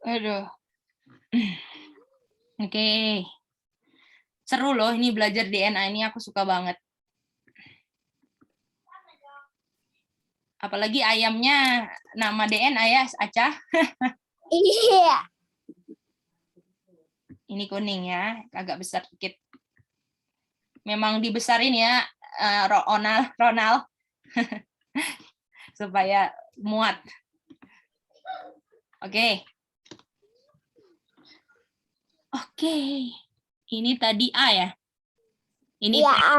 A: Aduh. Oke. Seru loh ini belajar DNA ini, aku suka banget. Apalagi ayamnya nama DNA ya, Aca.
F: Iya.
A: Ini kuning ya, agak besar dikit. Memang dibesarin ya, Ronald. Supaya muat. Oke. Oke. Ini tadi A ya? Ini
F: Iya, A.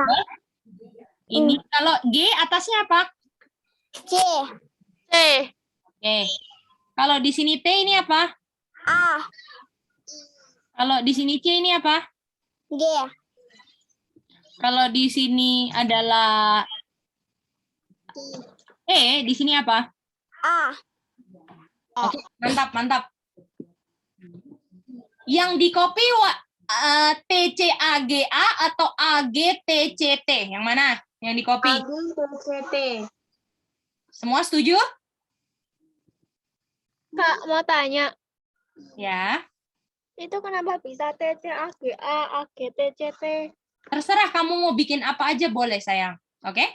A: Ini kalau G atasnya apa?
F: C. C.
A: Oke. Kalau di sini T ini apa?
F: A.
A: Kalau di sini C ini apa?
F: G.
A: Kalau di sini adalah E, di sini apa?
F: A.
A: Oke, mantap, mantap. Yang di copy TCAGA atau AGTCT? Yang mana? Yang di copy?
C: AGTCT.
A: Semua setuju?
F: Kak, mau tanya.
A: Ya.
F: Itu kenapa bisa TCAGA, AGTCT?
A: Terserah kamu mau bikin apa aja boleh, sayang. Oke?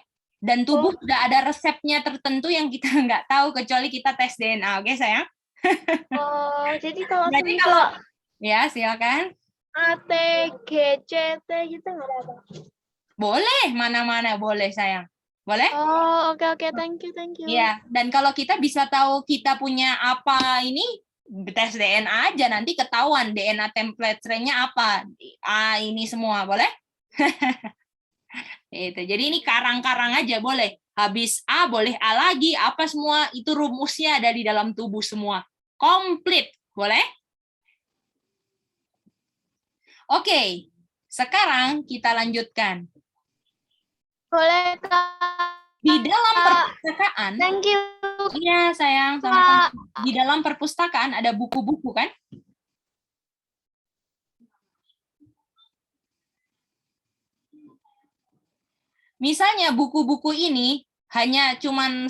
A: Dan tubuh udah ada resepnya tertentu yang kita nggak tahu kecuali kita tes DNA. Oke, sayang?
F: Oh, jadi kalau
A: Jadi
F: semisal
A: kalau ya, silakan.
F: ATGCT gitu nggak ada.
A: Boleh, mana-mana boleh, sayang. Boleh?
F: Oh, oke, thank you.
A: Iya, dan kalau kita bisa tahu kita punya apa ini, tes DNA aja, nanti ketahuan DNA template strand-nya apa. Ini semua, boleh? Itu. Jadi ini karang-karang aja boleh. Habis A boleh A lagi, apa semua itu rumusnya ada di dalam tubuh semua. Komplit, boleh? Oke, sekarang kita lanjutkan.
F: Boleh, Kak.
A: Di dalam perpustakaan,
F: Thank you.
A: iya sayang, sama-sama. Di dalam perpustakaan ada buku-buku kan? Misalnya buku-buku ini hanya cuman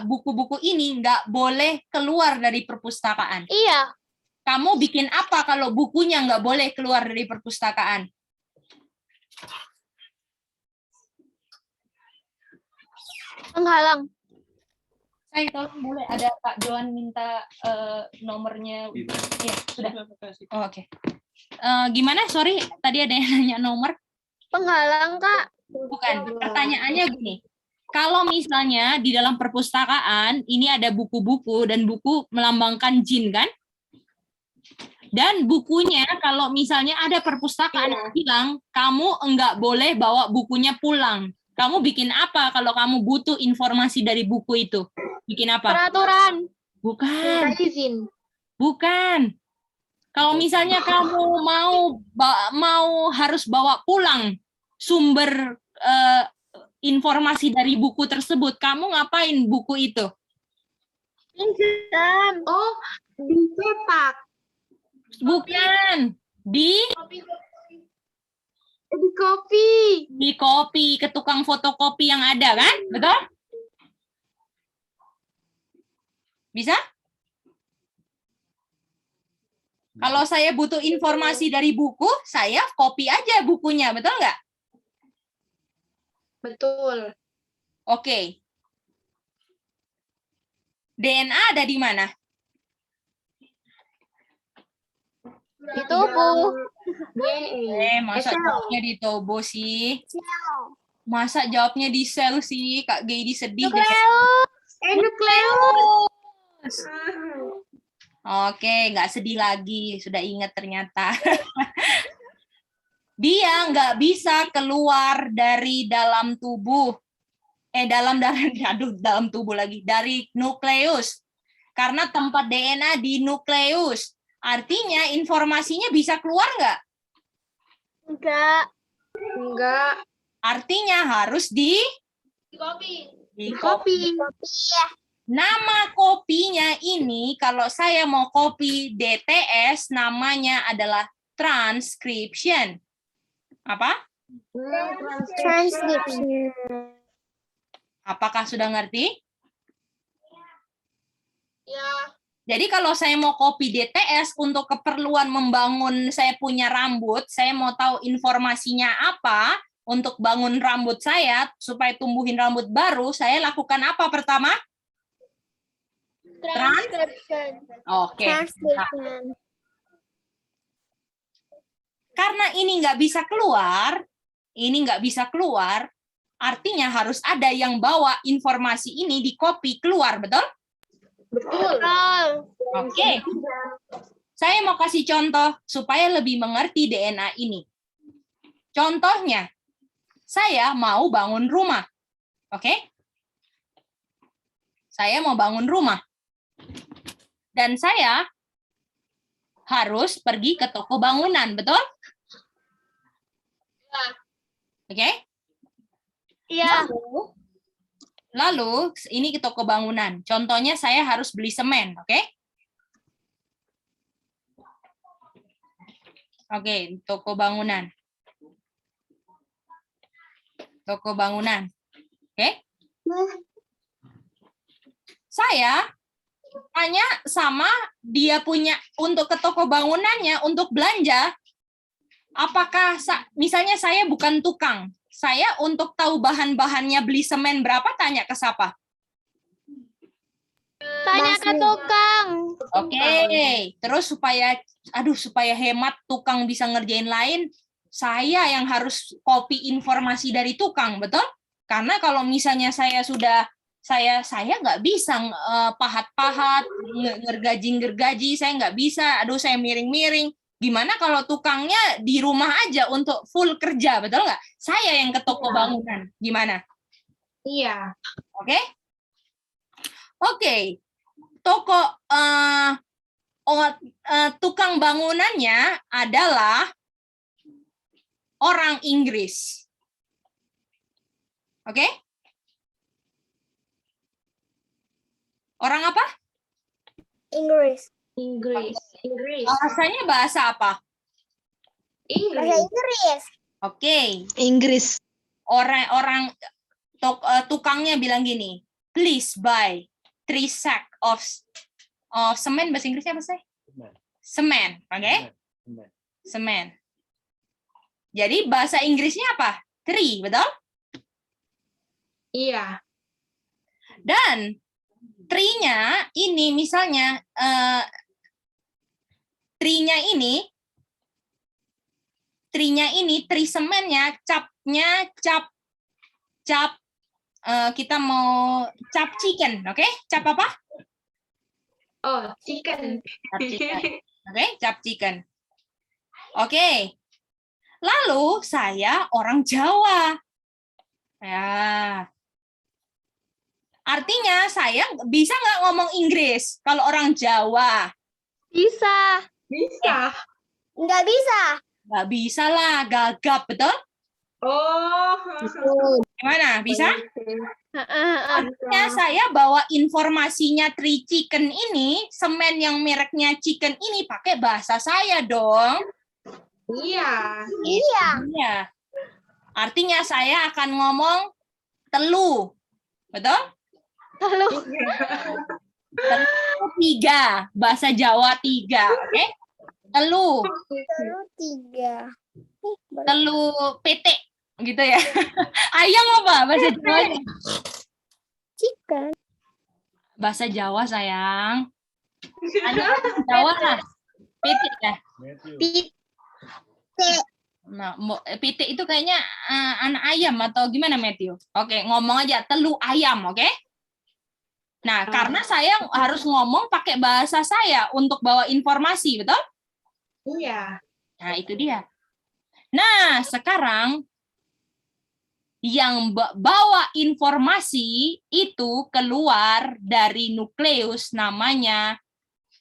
A: buku-buku ini nggak boleh keluar dari perpustakaan.
F: Iya.
A: Kamu bikin apa kalau bukunya nggak boleh keluar dari perpustakaan?
F: Penghalang.
A: Saya tolong boleh ada Kak Joan minta nomornya. Iya, sudah. Oh, oke. Gimana? Sorry, tadi ada yang nanya nomor.
F: Penghalang, Kak.
A: Bukan, pertanyaannya gini. Kalau misalnya di dalam perpustakaan ini ada buku-buku dan buku melambangkan jin kan? Dan bukunya kalau misalnya ada perpustakaan yang bilang kamu enggak boleh bawa bukunya pulang. Kamu bikin apa kalau kamu butuh informasi dari buku itu? Bikin apa?
F: Peraturan.
A: Bukan.
C: Minta izin.
A: Bukan. Kalau misalnya kamu mau harus bawa pulang sumber informasi dari buku tersebut, kamu ngapain buku itu?
F: Pinjam.
C: Oh, dicetak.
A: Bukan. Di kopi ke tukang fotokopi yang ada kan? Betul? Bisa? Kalau saya butuh informasi dari buku, saya copy aja bukunya, betul nggak?
C: Betul.
A: Oke. DNA ada di mana?
F: Di tubuh.
A: Masa jawabnya di tubuh sih? Masa jawabnya di sel sih? Kak Geidi sedih.
C: Nukleus.
A: Oke, nggak sedih lagi. Sudah ingat ternyata. Dia nggak bisa keluar dari dalam tubuh. Dalam tubuh lagi. Dari nukleus. Karena tempat DNA di nukleus. Artinya informasinya bisa keluar nggak?
C: Enggak.
A: Artinya harus di
C: Kopi.
A: Nama kopinya ini, kalau saya mau copy DTS, namanya adalah transcription. Apa?
F: Transcription.
A: Apakah sudah ngerti?
C: Ya.
A: Jadi kalau saya mau copy DTS untuk keperluan membangun saya punya rambut, saya mau tahu informasinya apa untuk bangun rambut saya, supaya tumbuhin rambut baru, saya lakukan apa pertama?
F: Transcription.
A: Oke.
F: Transcription.
A: Karena ini nggak bisa keluar, artinya harus ada yang bawa informasi ini di copy keluar, betul?
C: Betul.
A: Oke. Saya mau kasih contoh supaya lebih mengerti DNA ini. Contohnya, saya mau bangun rumah. Oke? Saya mau bangun rumah. Dan saya harus pergi ke toko bangunan, betul? Oke?
F: Iya.
A: Lalu, ini ke toko bangunan. Contohnya saya harus beli semen, oke? Oke, toko bangunan. Toko bangunan. Oke? Saya tanya sama dia punya untuk ke toko bangunannya untuk belanja. Apakah misalnya saya bukan tukang, saya untuk tahu bahan-bahannya beli semen berapa tanya ke siapa?
F: Tanya ke tukang.
A: Oke, terus supaya hemat tukang bisa ngerjain lain, saya yang harus copy informasi dari tukang, betul? Karena kalau misalnya saya nggak bisa pahat-pahat, gergaji, saya nggak bisa. Aduh, saya miring-miring. Gimana kalau tukangnya di rumah aja untuk full kerja, betul nggak? Saya yang ke toko bangunan. Gimana?
C: Iya.
A: Oke? Oke. Toko tukang bangunannya adalah orang Inggris. Oke? Orang apa?
F: Inggris.
C: Inggris.
A: Bahasanya bahasa apa?
C: Inggris.
F: Inggris.
A: Oke.
E: Inggris.
A: Orang tukangnya bilang gini, please buy 3 sack of semen. Bahasa Inggrisnya apa sih? Semen. Oke? Semen. Jadi bahasa Inggrisnya apa? 3, betul?
C: Iya.
A: Dan 3-nya ini misalnya 3-nya ini 3 semennya capnya cap kita mau cap chicken, oke? Cap apa?
C: Oh, chicken.
A: Cap chicken. Oke, cap chicken. Oke. Lalu saya orang Jawa. Ya. Artinya saya bisa nggak ngomong Inggris kalau orang Jawa?
F: Bisa.
C: Bisa.
F: Nggak bisa.
A: Nggak bisa lah, gagap, betul?
C: Oh.
A: Gimana? Bisa? Artinya saya bawa informasinya 3 chicken ini, semen yang mereknya chicken ini pakai bahasa saya dong.
C: Iya.
F: Iya.
A: Iya. Artinya saya akan ngomong telu. Betul?
F: Lalu
A: Telu 3. Bahasa Jawa 3. Oke? Telu.
F: lalu 3.
A: Telu PT. Gitu ya. Ayam apa bahasa Jawanya?
F: Chicken.
A: Bahasa Jawa, sayang. Bahasa Jawa lah. PT ya. Nah, PT itu kayaknya anak ayam atau gimana, Matthew? Oke, ngomong aja telu ayam, oke? Nah, karena saya harus ngomong pakai bahasa saya untuk bawa informasi, betul?
C: Iya.
A: Nah, itu dia. Nah, sekarang yang bawa informasi itu keluar dari nukleus, namanya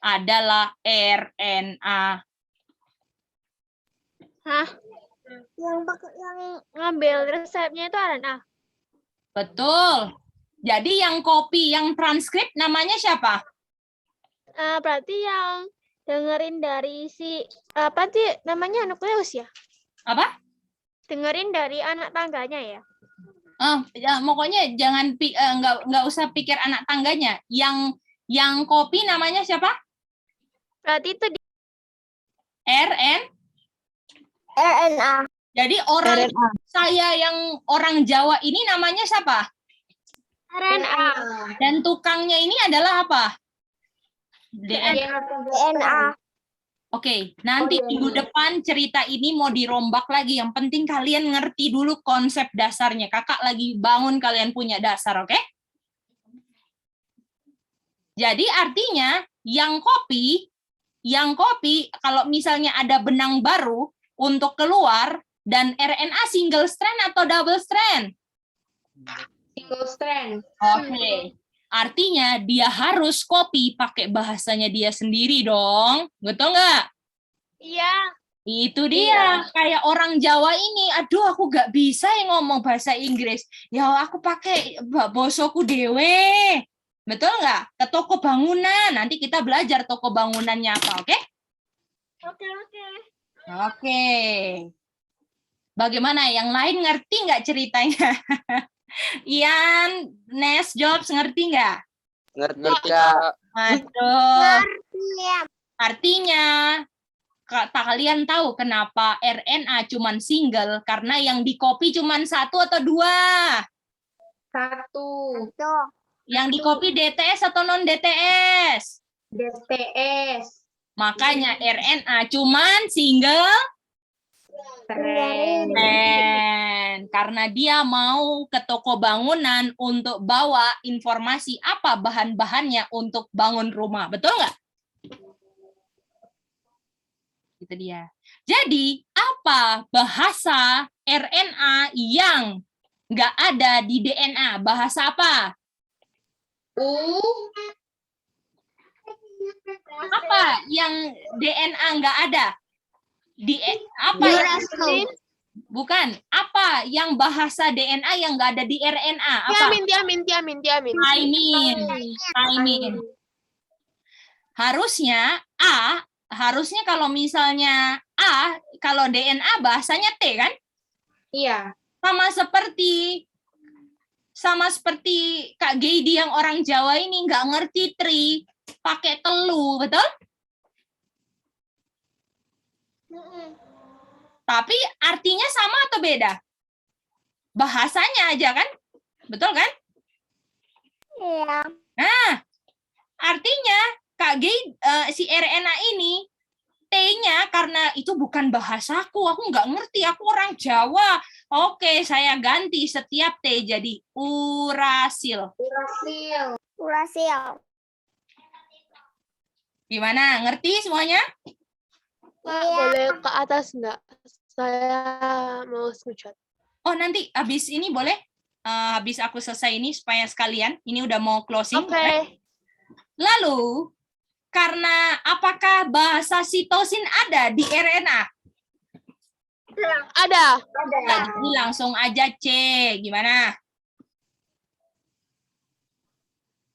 A: adalah RNA.
F: Hah? Yang ngambil resepnya itu RNA.
A: Betul. Jadi yang copy, yang transkrip namanya siapa?
F: Berarti yang dengerin dari si apa sih namanya nukleus ya?
A: Apa?
F: Dengerin dari anak tangganya ya?
A: Ya, pokoknya jangan nggak usah pikir anak tangganya. Yang copy namanya siapa?
F: Berarti itu
B: RNA.
A: Jadi orang saya yang orang Jawa ini namanya siapa?
F: RNA.
A: Dan tukangnya ini adalah apa?
F: DNA.
A: Oke, nanti minggu depan cerita ini mau dirombak lagi. Yang penting kalian ngerti dulu konsep dasarnya. Kakak lagi bangun kalian punya dasar, oke? Jadi artinya yang copy kalau misalnya ada benang baru untuk keluar dan RNA single strand atau double strand?
C: Single strand.
A: Oke. Artinya dia harus copy pakai bahasanya dia sendiri dong. Betul nggak?
F: Iya.
A: Itu dia. Kayak orang Jawa ini, aduh aku nggak bisa yang ngomong bahasa Inggris. Ya aku pakai bosoku dewe. Betul nggak? Ke toko bangunan. Nanti kita belajar toko bangunannya apa, oke?
F: Oke.
A: Oke. Bagaimana? Yang lain ngerti nggak ceritanya? Ian, Nes, Jobs, ngerti nggak?
D: Ngerti, Kak.
A: Aduh.
F: Iya.
A: Artinya, kalian tahu kenapa RNA cuman single? Karena yang di-copy cuman 1 atau 2?
C: 1.
A: Yang di-copy DTS atau non-DTS?
C: DTS.
A: Makanya RNA cuman single
C: Strand.
A: strand. karena dia mau ke toko bangunan untuk bawa informasi apa bahan-bahannya untuk bangun rumah. Betul nggak? Itu dia. Jadi, apa bahasa RNA yang nggak ada di DNA? Bahasa apa? Apa yang DNA nggak ada? Apa yang bukan? Apa yang bahasa DNA yang nggak ada di RNA? Apa?
F: Tiamin.
A: Thymine. Harusnya kalau misalnya kalau DNA bahasanya T kan?
C: Iya.
A: Sama seperti Kak Geidi yang orang Jawa ini nggak ngerti tri, pakai telu, betul? Tapi artinya sama atau beda? Bahasanya aja kan? Betul kan?
F: Iya.
A: Nah, artinya Kak Geidi, si RNA ini T-nya karena itu bukan bahasaku, aku nggak ngerti, aku orang Jawa. Oke, saya ganti setiap T jadi urasil.
F: Urasil.
A: Gimana? Ngerti semuanya?
F: Kak, boleh ke atas nggak? Saya mau screenshot.
A: Oh, nanti habis ini boleh? Habis aku selesai ini supaya sekalian. Ini udah mau closing.
F: Oke.
A: Lalu, karena apakah bahasa sitosin ada di RNA?
F: Ada.
A: Jadi langsung aja C. Gimana?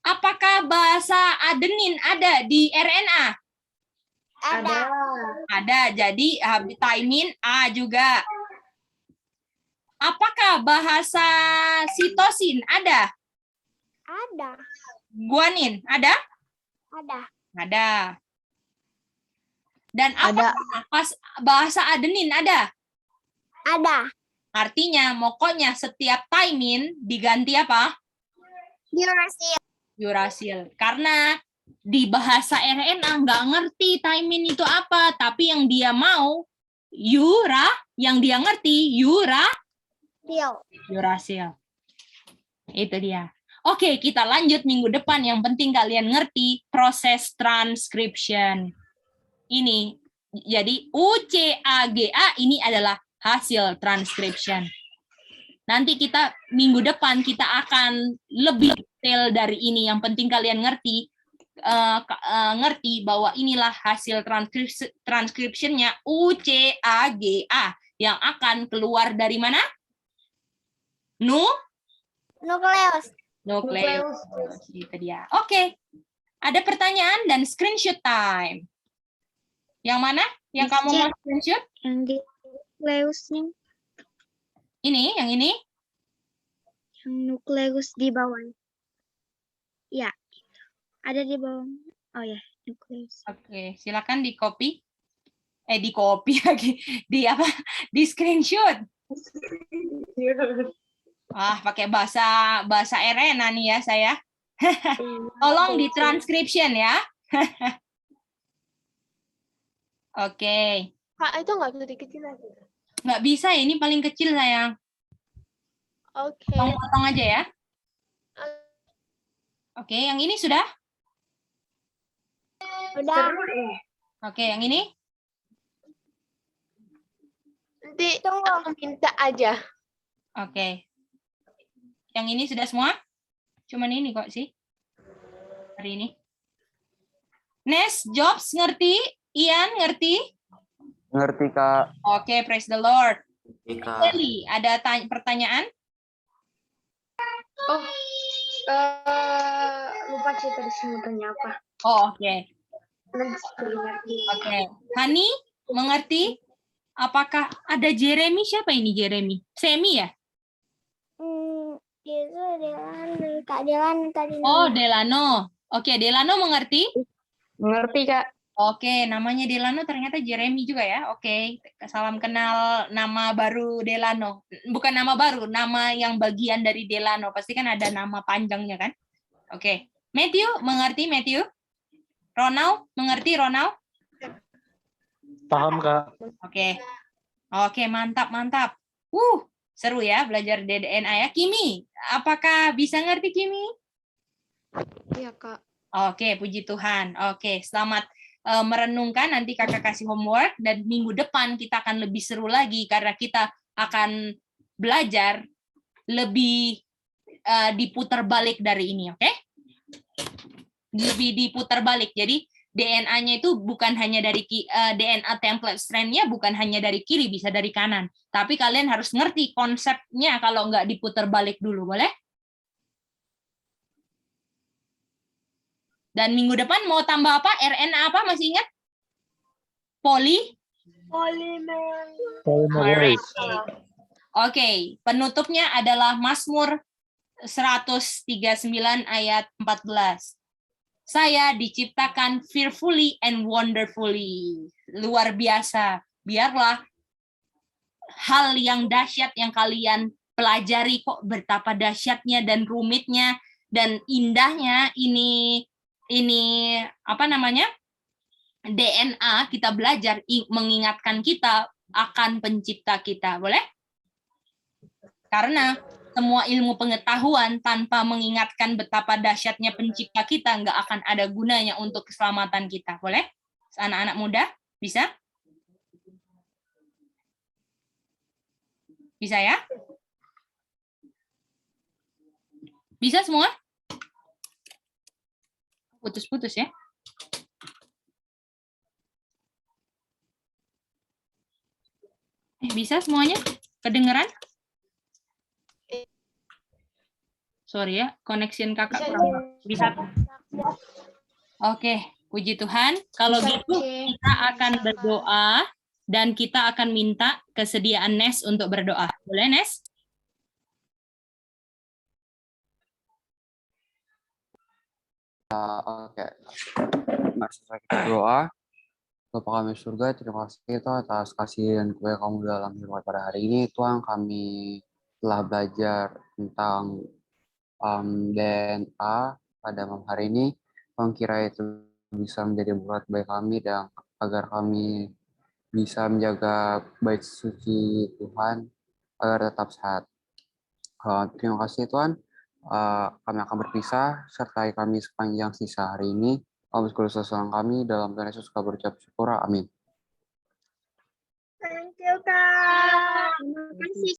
A: Apakah bahasa adenin ada di RNA? Ada. Jadi thymine A juga. Apakah bahasa sitosin ada?
F: Ada.
A: Guanin ada? Ada. Dan apa bahasa adenin ada?
F: Ada.
A: Artinya pokoknya setiap thymine diganti apa? Urasil. Karena di bahasa RNA nggak ngerti thymine itu apa, tapi yang dia mau yang dia ngerti urasil. Itu dia. Oke, kita lanjut minggu depan. Yang penting kalian ngerti proses transcription. Ini jadi UCAGA ini adalah hasil transcription. Nanti kita minggu depan kita akan lebih detail dari ini. Yang penting kalian ngerti bahwa inilah hasil transcription-nya UCAGA yang akan keluar dari mana?
F: Nukleus.
A: Itu dia. Oke. Ada pertanyaan dan screenshot time. Yang mana? Yang kamu mau screenshot?
F: Yang di nukleusnya.
A: Ini, yang ini?
F: Yang nukleus di bawah. Ya. Ada di bawah. Oh ya, nukleus.
A: Oke, silakan di copy. Di copy lagi. Di apa? Di screenshot. Pakai bahasa RNA nih ya saya. Tolong di transcription ya. Oke.
F: Kak, itu nggak bisa dikecil lagi.
A: Nggak bisa, ini paling kecil sayang.
F: Oke.
A: Potong aja ya. Oke, yang ini sudah?
F: Udah.
A: Oke, yang ini?
F: Nanti aku minta aja.
A: Oke. Yang ini sudah semua? Cuman ini kok sih. Hari ini. Nes, Jobs ngerti? Ian ngerti?
D: Ngerti, Kak.
A: Oke, praise the Lord.
D: Kak.
A: Eli, ada pertanyaan?
C: Lupa sih tadi mau tanya apa.
A: Oh, oke.
C: Nanti.
A: Oke. Hani, mengerti? Apakah ada Jeremy? Siapa ini Jeremy? Semi ya?
F: Itu Kak Delano tadi.
A: Oh, Delano. Oke, Delano mengerti?
C: Mengerti, Kak.
A: Oke, namanya Delano ternyata Jeremy juga ya. Oke, salam kenal nama baru Delano. Bukan nama baru, nama yang bagian dari Delano. Pasti kan ada nama panjangnya kan? Oke. Matthew, mengerti Matthew? Ronald, mengerti Ronald?
H: Paham, Kak.
A: Oke. Oke, mantap. Seru ya belajar DNA ya. Kimi, apakah bisa ngerti Kimi?
C: Iya, Kak.
A: Oke, puji Tuhan. Oke, selamat merenungkan. Nanti kakak kasih homework dan minggu depan kita akan lebih seru lagi karena kita akan belajar lebih diputar balik dari ini, oke? Lebih diputar balik. Jadi DNA-nya itu bukan hanya dari DNA template strand-nya bukan hanya dari kiri, bisa dari kanan. Tapi kalian harus ngerti konsepnya kalau nggak diputar balik dulu, boleh? Dan minggu depan mau tambah apa? RNA apa? Masih ingat?
H: Polymerase.
A: Oke, penutupnya adalah Mazmur 139 ayat 14. Saya diciptakan fearfully and wonderfully. Luar biasa. Biarlah hal yang dahsyat yang kalian pelajari kok betapa dahsyatnya dan rumitnya dan indahnya ini apa namanya? DNA kita belajar mengingatkan kita akan pencipta kita, boleh? Karena semua ilmu pengetahuan tanpa mengingatkan betapa dahsyatnya pencipta kita nggak akan ada gunanya untuk keselamatan kita, boleh? Anak-anak muda, bisa? Bisa ya? Bisa semua? Putus-putus ya. Bisa semuanya? Kedengeran? Sorry ya, connection kakak kurang. Bisa. Oke, puji Tuhan. Kalau gitu kita akan berdoa dan kita akan minta kesediaan Nes untuk berdoa. Boleh, Nes?
D: Oke. Mari kita berdoa. Bapa kami surga, terima kasih Tuhan atas kasih dan kuasa kamu dalam hidup pada hari ini. Tuhan, kami telah belajar tentang DNA pada malam hari ini. Tuhan kira itu bisa menjadi berkat bagi kami dan agar kami bisa menjaga baik suci Tuhan agar tetap sehat. Terima kasih Tuhan. Kami akan berpisah sertai kami sepanjang sisa hari ini. Kami sesuai kami dalam Tuhan Yesus kami berucap syukur. Amin.
F: Thank you, Kak. Terima kasih.